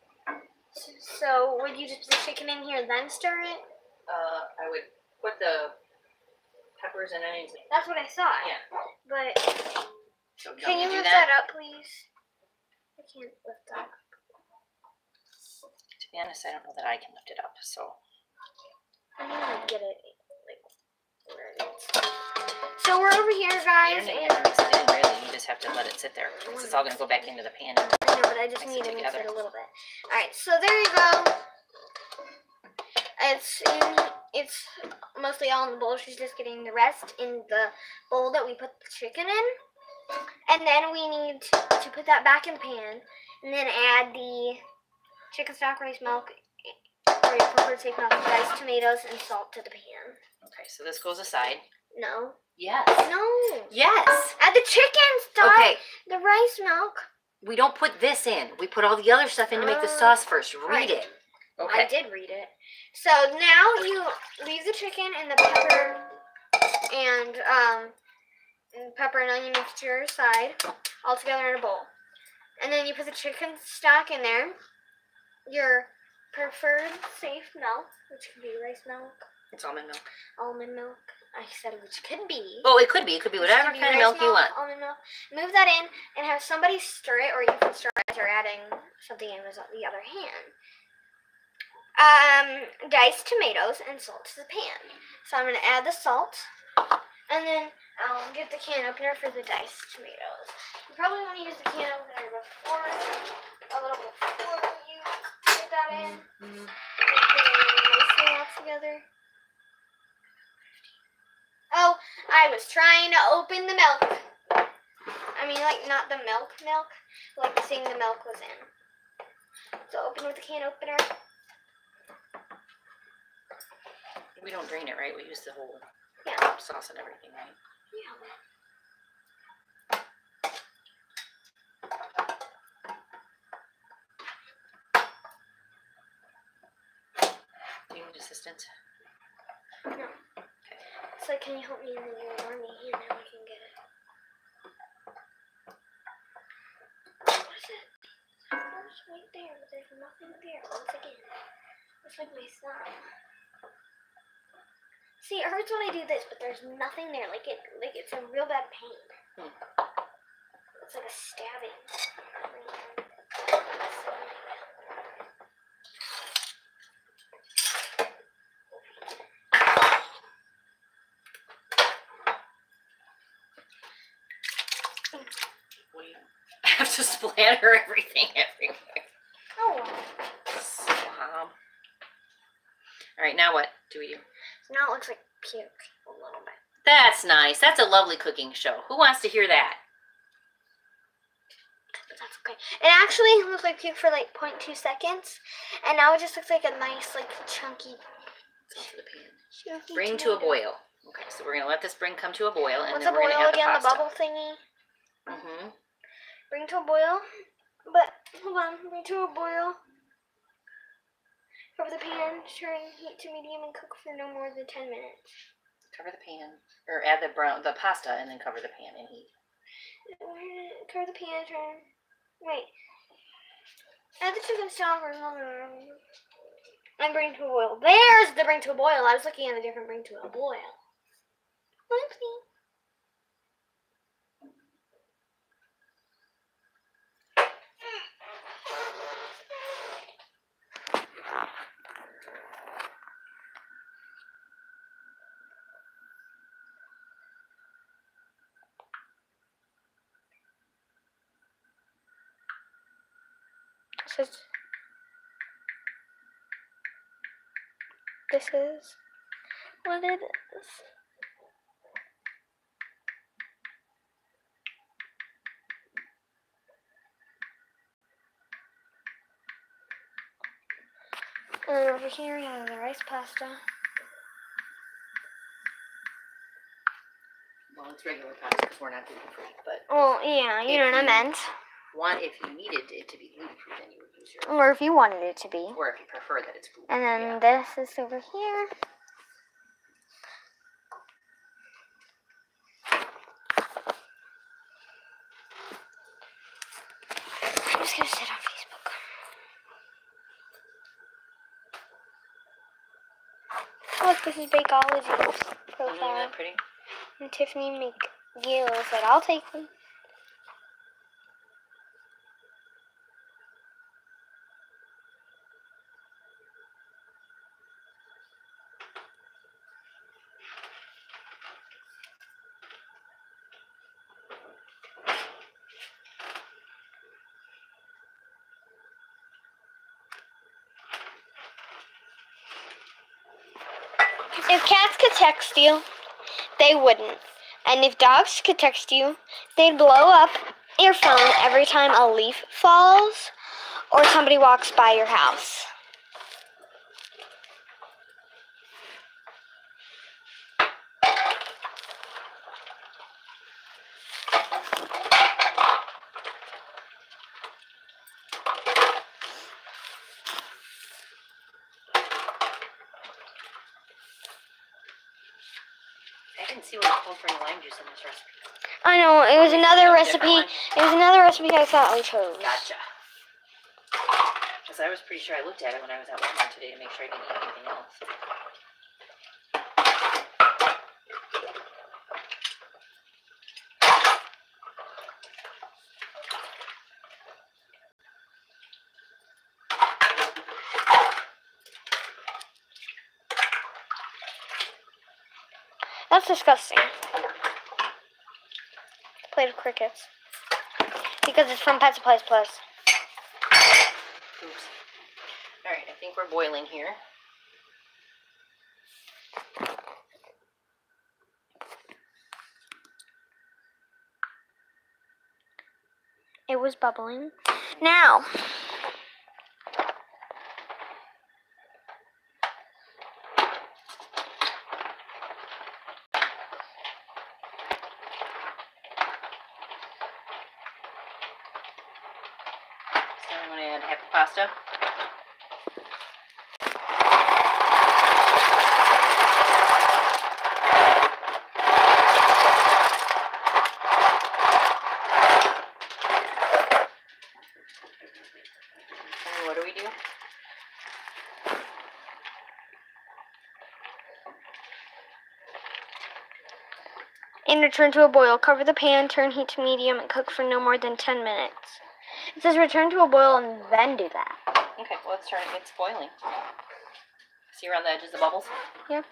So would you just put the chicken in here then stir it? I would put the peppers and onions. That's what I thought. Yeah. But So don't can you do lift that up, please? I can't lift that. To be honest, I don't know that I can lift it up. So. I'm gonna get it like where it is. So we're over here, guys, You and don't mix it in, really. You just have to let it sit there. Because it's all going to go back into the pan. I know, but I just Mix need it to mix together. it a little bit. All right, so there you go. It's mostly all in the bowl. She's just getting the rest in the bowl that we put the chicken in, and then we need to put that back in the pan, and then add the chicken stock, rice milk, or your preferred safe milk, diced tomatoes, and salt to the pan. Okay, so this goes aside. No. Yes. No. Yes. Add the chicken stock. Okay. The rice milk. We don't put this in. We put all the other stuff in to make the sauce first. Read right. it. Okay. I did read it. So now you leave the chicken and the pepper and onion mixture aside, all together in a bowl. And then you put the chicken stock in there, your preferred safe milk, which could be rice milk, It's almond milk. almond milk. I said which could be. Oh, it could be. It could be whatever Could be kind of rice milk you want. Almond milk. Move that in and have somebody stir it, or you can stir it as you're adding something in with the other hand. Diced tomatoes and salt to the pan. So I'm going to add the salt, and then I'll get the can opener for the diced tomatoes. You probably want to use the can opener before, a little before you put that in. Put it nicely all together. Oh, I was trying to open the milk. I mean, like, not the milk, like the thing the milk was in. So open with the can opener. We don't drain it, right? We use the whole Yeah. sauce and everything, right? Yeah. Do you need assistance? No. It's like, can you help me? And then you ignore me, and then we can get it. What is it? It's right there, but there's nothing there. Once again, it's like my thumb. See, it hurts when I do this, but there's nothing there. Like it's a real bad pain. It's like a stabbing. We have to splatter everything everywhere. Oh. Slob. All right, now what do we do? So now it looks like puke a little bit. That's nice. That's a lovely cooking show. Who wants to hear that? But that's okay. It actually looked like puke for like 0.2 seconds, and now it just looks like a nice, like, chunky. Into the pan. chunky Bring to a tomato. boil. Okay, so we're gonna let this come to a boil, and What's then a we're gonna boil add again? the The pasta. bubble thingy. Mm-hmm. Bring to a boil. But hold on, bring to a boil. Cover the pan, turn heat to medium, and cook for no more than 10 minutes. Cover the pan, or add the pasta, and then cover the pan and heat. Cover the pan, turn. Wait. Add the chicken stock and bring to a boil. There's the bring to a boil. I was looking at a different bring to a boil. Oopsie. This is what it is. And over here we have the rice pasta. Well, it's regular pasta because we're not gluten free, but Oh, yeah, you know what I meant. if you needed it to be gluten-free, then you would use your, Or if you wanted it to be. or if you prefer that it's gluten. And then this is over here. I'm just gonna sit on Facebook. Look, this is Bakeology's Isn't profile. that pretty? And Tiffany McGill said, I'll take them. If cats could text you, they wouldn't. And if dogs could text you, they'd blow up your phone every time a leaf falls or somebody walks by your house. I didn't see what it called for any lime juice in this recipe. I know, it was another A recipe. different It was another recipe I thought we chose. Gotcha. Because I was pretty sure I looked at it when I was at Walmart today to make sure I didn't eat anything else. That's disgusting. Plate of crickets. Because it's from Pet Supplies Plus. Oops. Alright, I think we're boiling here. It was bubbling. Now, So I'm going to add half the pasta. And what do we do? and return to a boil. Cover the pan, turn heat to medium, and cook for no more than 10 minutes. It says return to a boil and then do that. Okay, well, let's turn it. It's boiling. See around the edges of bubbles? Yep.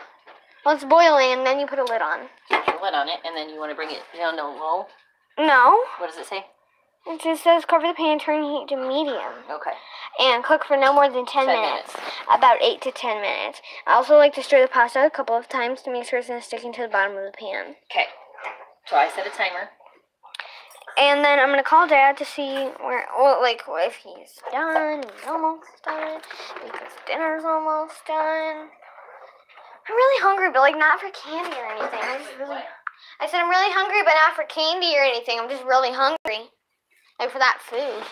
Well, it's boiling, and then you put a lid on. Put your lid on it, and then you want to bring it down to low. No. What does it say? It just says cover the pan, turn heat to medium, Okay. and cook for no more than 10 minutes. About 8 to 10 minutes. I also like to stir the pasta a couple of times to make sure it's not sticking to the bottom of the pan. Okay. So I set a timer. And then I'm gonna call Dad to see where, well, like, if he's done. He's almost done. Because dinner's almost done. I'm really hungry, but like not for candy or anything. I said I'm really hungry, but not for candy or anything. I'm just really hungry, like for that food.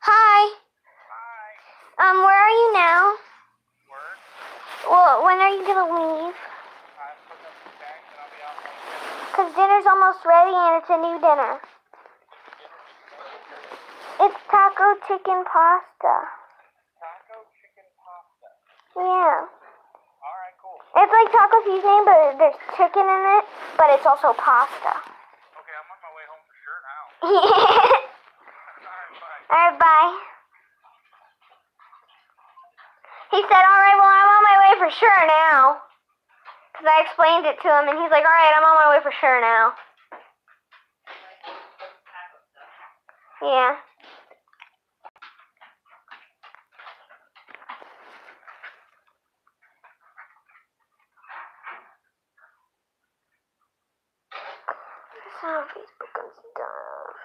Hi. Where are you now? Well, when are you gonna leave? Cause dinner's almost ready and it's a new dinner. It's taco chicken pasta. Taco chicken pasta. Yeah. Alright, cool. It's like taco seasoning, but there's chicken in it, but it's also pasta. Okay, I'm on my way home for sure now. Alright, Alright, bye. bye. He said, alright, well, I'm on my way for sure now. Because I explained it to him, and he's like, alright, I'm on my way for sure now. Yeah. It's on Facebook and stuff.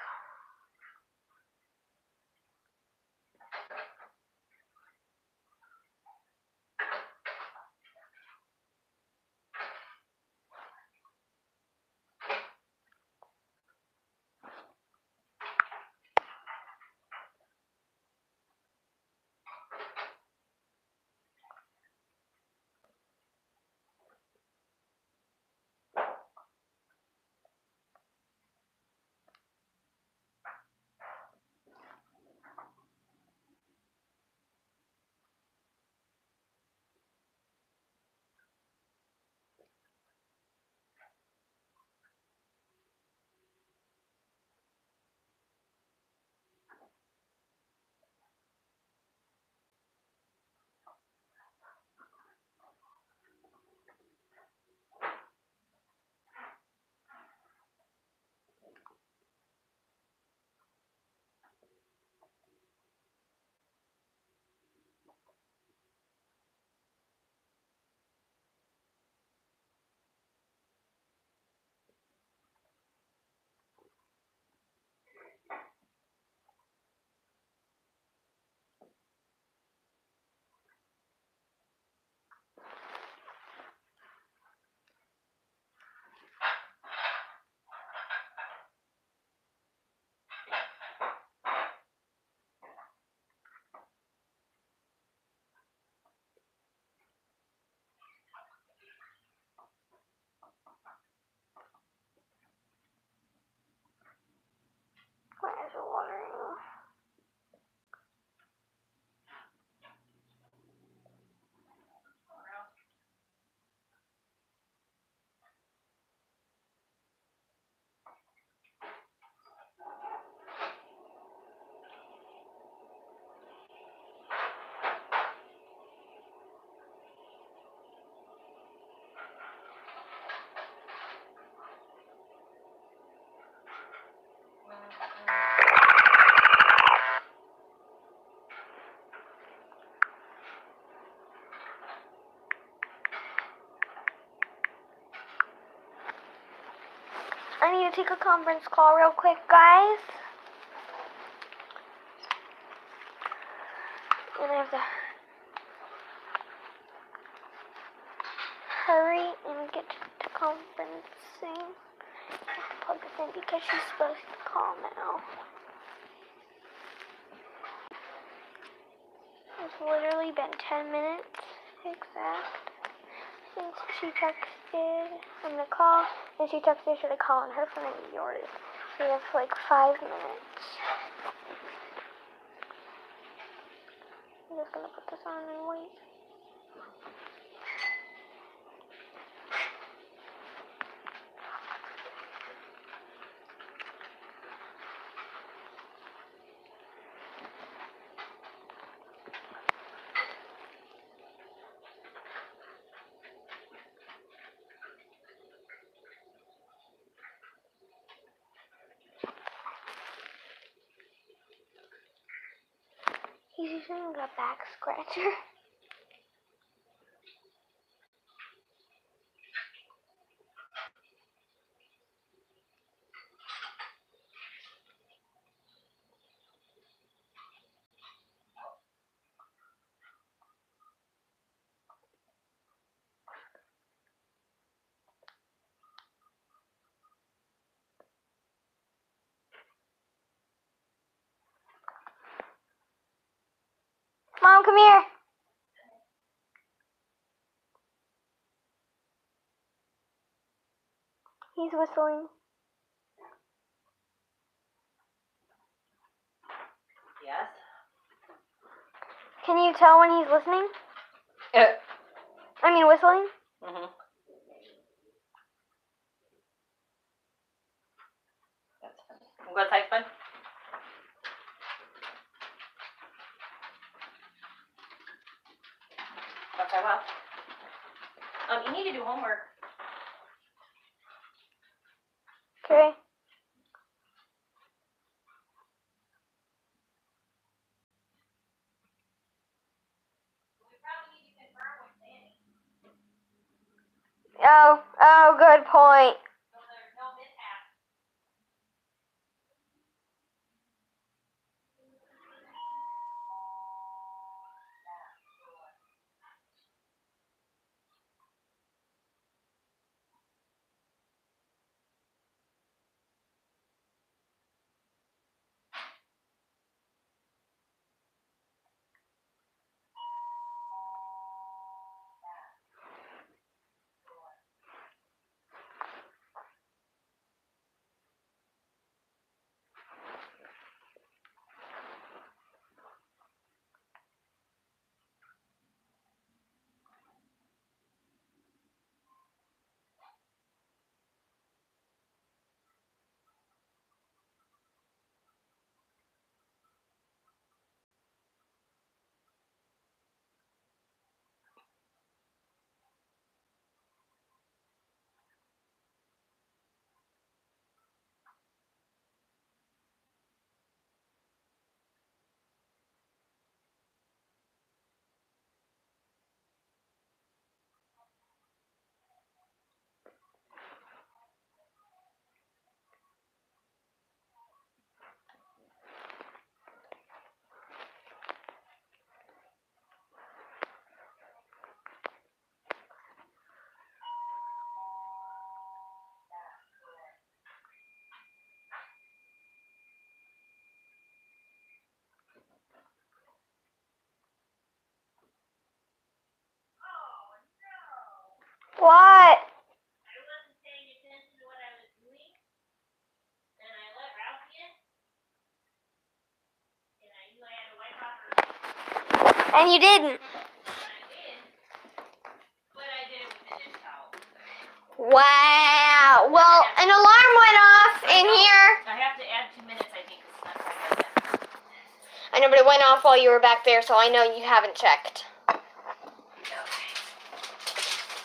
I need to take a conference call real quick, guys. And I have to hurry and get to conferencing. Plug this in because she's supposed to call now. It's literally been 10 minutes exact since she texted. I'm gonna call, and she texted, should I call on her phone or yours? So we have like 5 minutes. I'm just gonna put this on and wait. He's using a back scratcher. Mom, come here. He's whistling. Yes. Can you tell when he's listening? I mean whistling? Mhm. That's funny. I'm going to type fun. Okay, well. You need to do homework. Okay. Oh, good point. What? I wasn't paying attention to what I was doing, and I let Ralphie in, and I knew I had to wipe off her. And you didn't. And I did, but I did it with the dish towel. Wow. Well, an alarm went off in here. I have to add 2 minutes, I think, because it's not quite done yet. I know, but it went off while you were back there, so I know you haven't checked.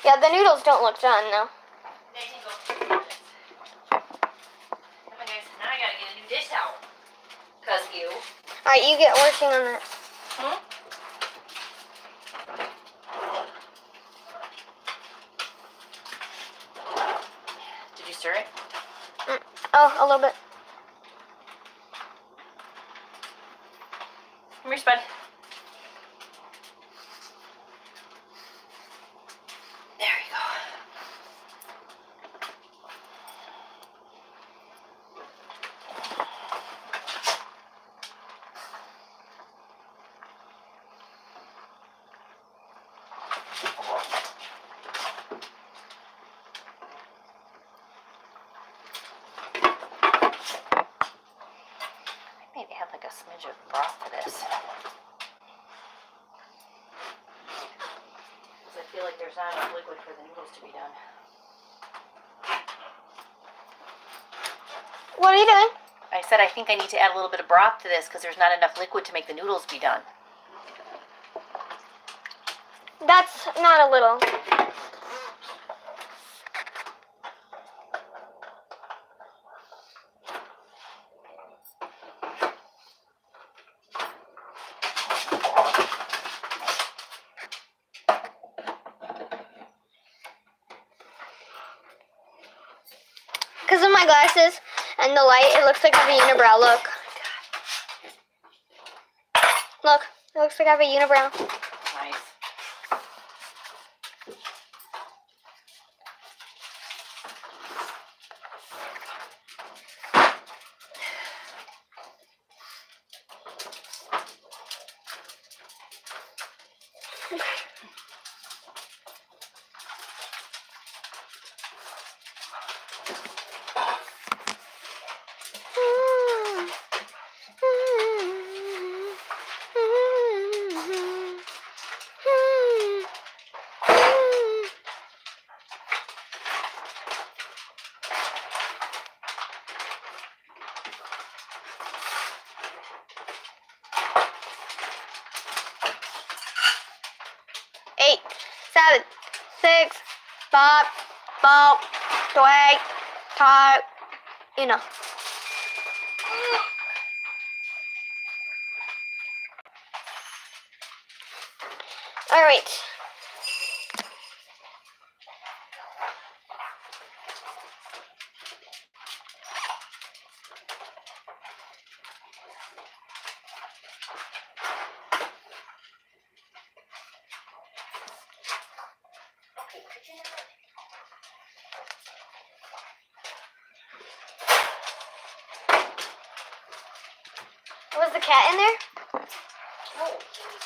Yeah, the noodles don't look done, though. They can go for 2 minutes. Come on, guys. Now I gotta get a new dish towel. Because you. Alright, you get working on that. Hmm? Did you stir it? Oh, a little bit. Come here, Spud. There you go. Maybe add like a smidge of broth to this. Because I feel like there's not enough liquid for the noodles to be done. What are you doing? I said I think I need to add a little bit of broth to this because there's not enough liquid to make the noodles be done. That's not a little. Because of my glasses and the light, it looks like I have a unibrow. Look. Look. It looks like I have a unibrow. Nice. Eight, 7, 6, 5, 4, 3, 2, All right. Was the cat in there? Oh, jeez.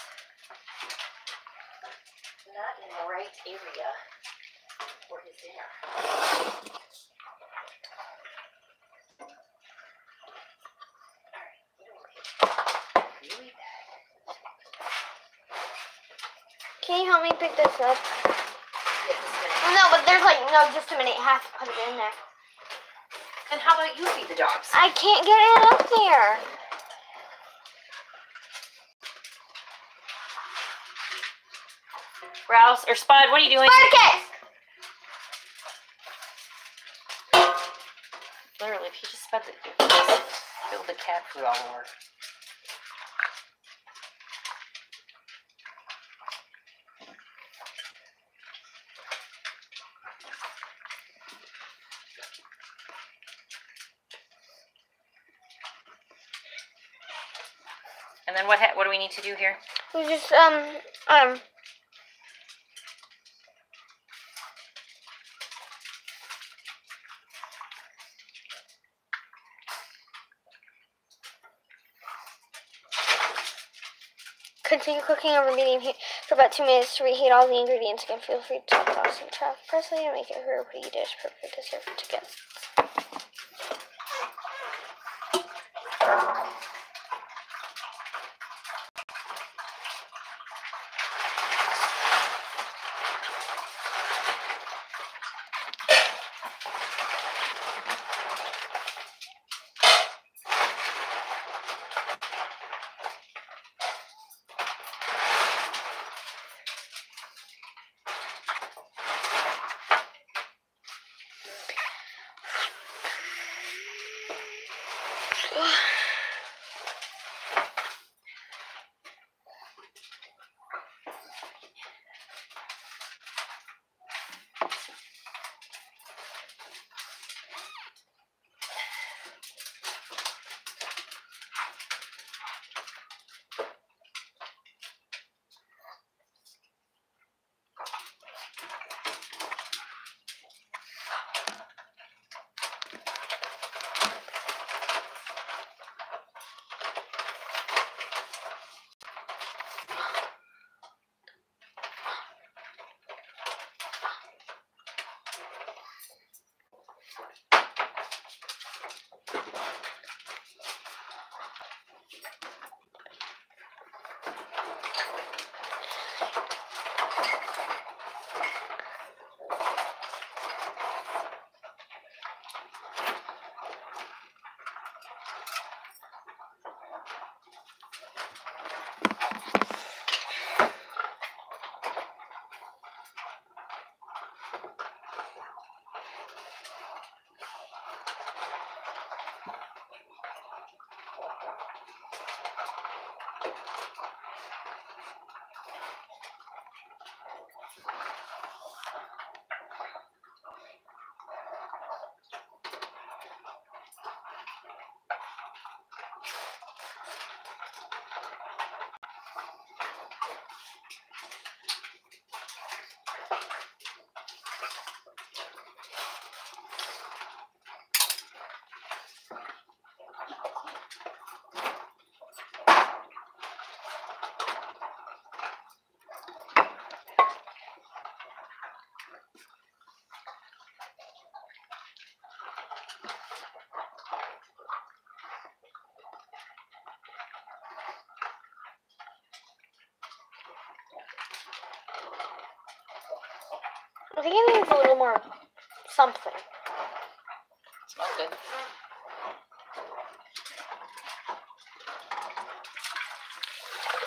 Not in the right area for his dinner. Alright, really bad. Can you help me pick this up? Yes, it's good. No, but there's like, no, just a minute. You have to put it in there. Then how about you feed the dogs? I can't get it up there. Rouse or Spud, what are you doing? Spartacus! Literally, if you just spilled the cat food all over. And then what do we need to do here? We just, continue cooking over medium heat for about 2 minutes to reheat all the ingredients. Again, feel free to toss and chop parsley and make it a pretty dish perfect to serve to guests. I think it needs a little more something. Smells good.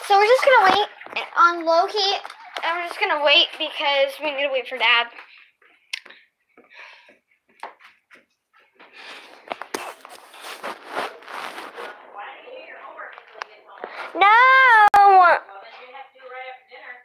So we're just gonna wait on low heat, and we're just gonna wait because we need to wait for Dad. Why don't you do your homework until you get home? No. Well, then you have to do it right after dinner.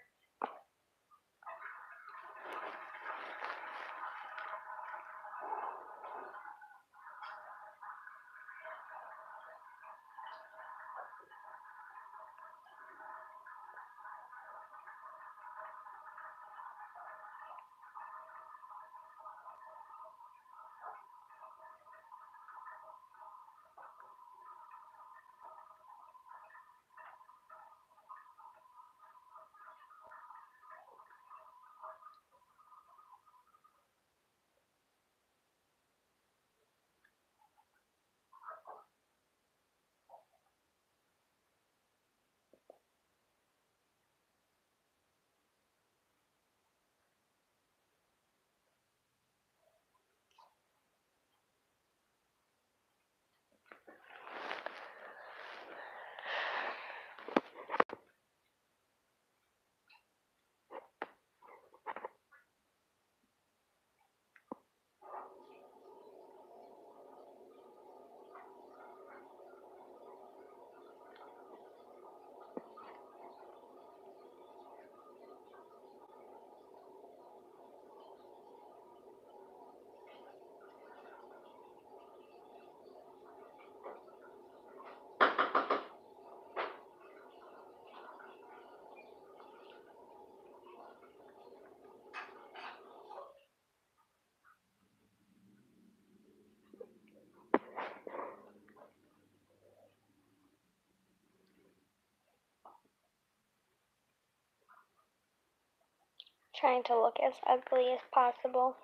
Trying to look as ugly as possible.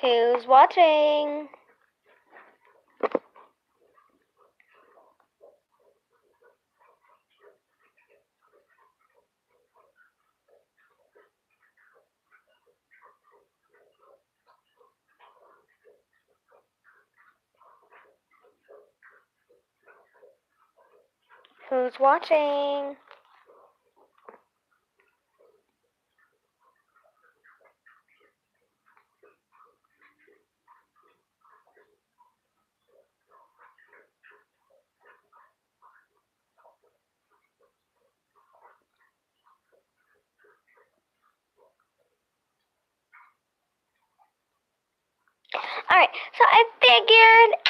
Who's watching? Who's watching? Alright, so I figured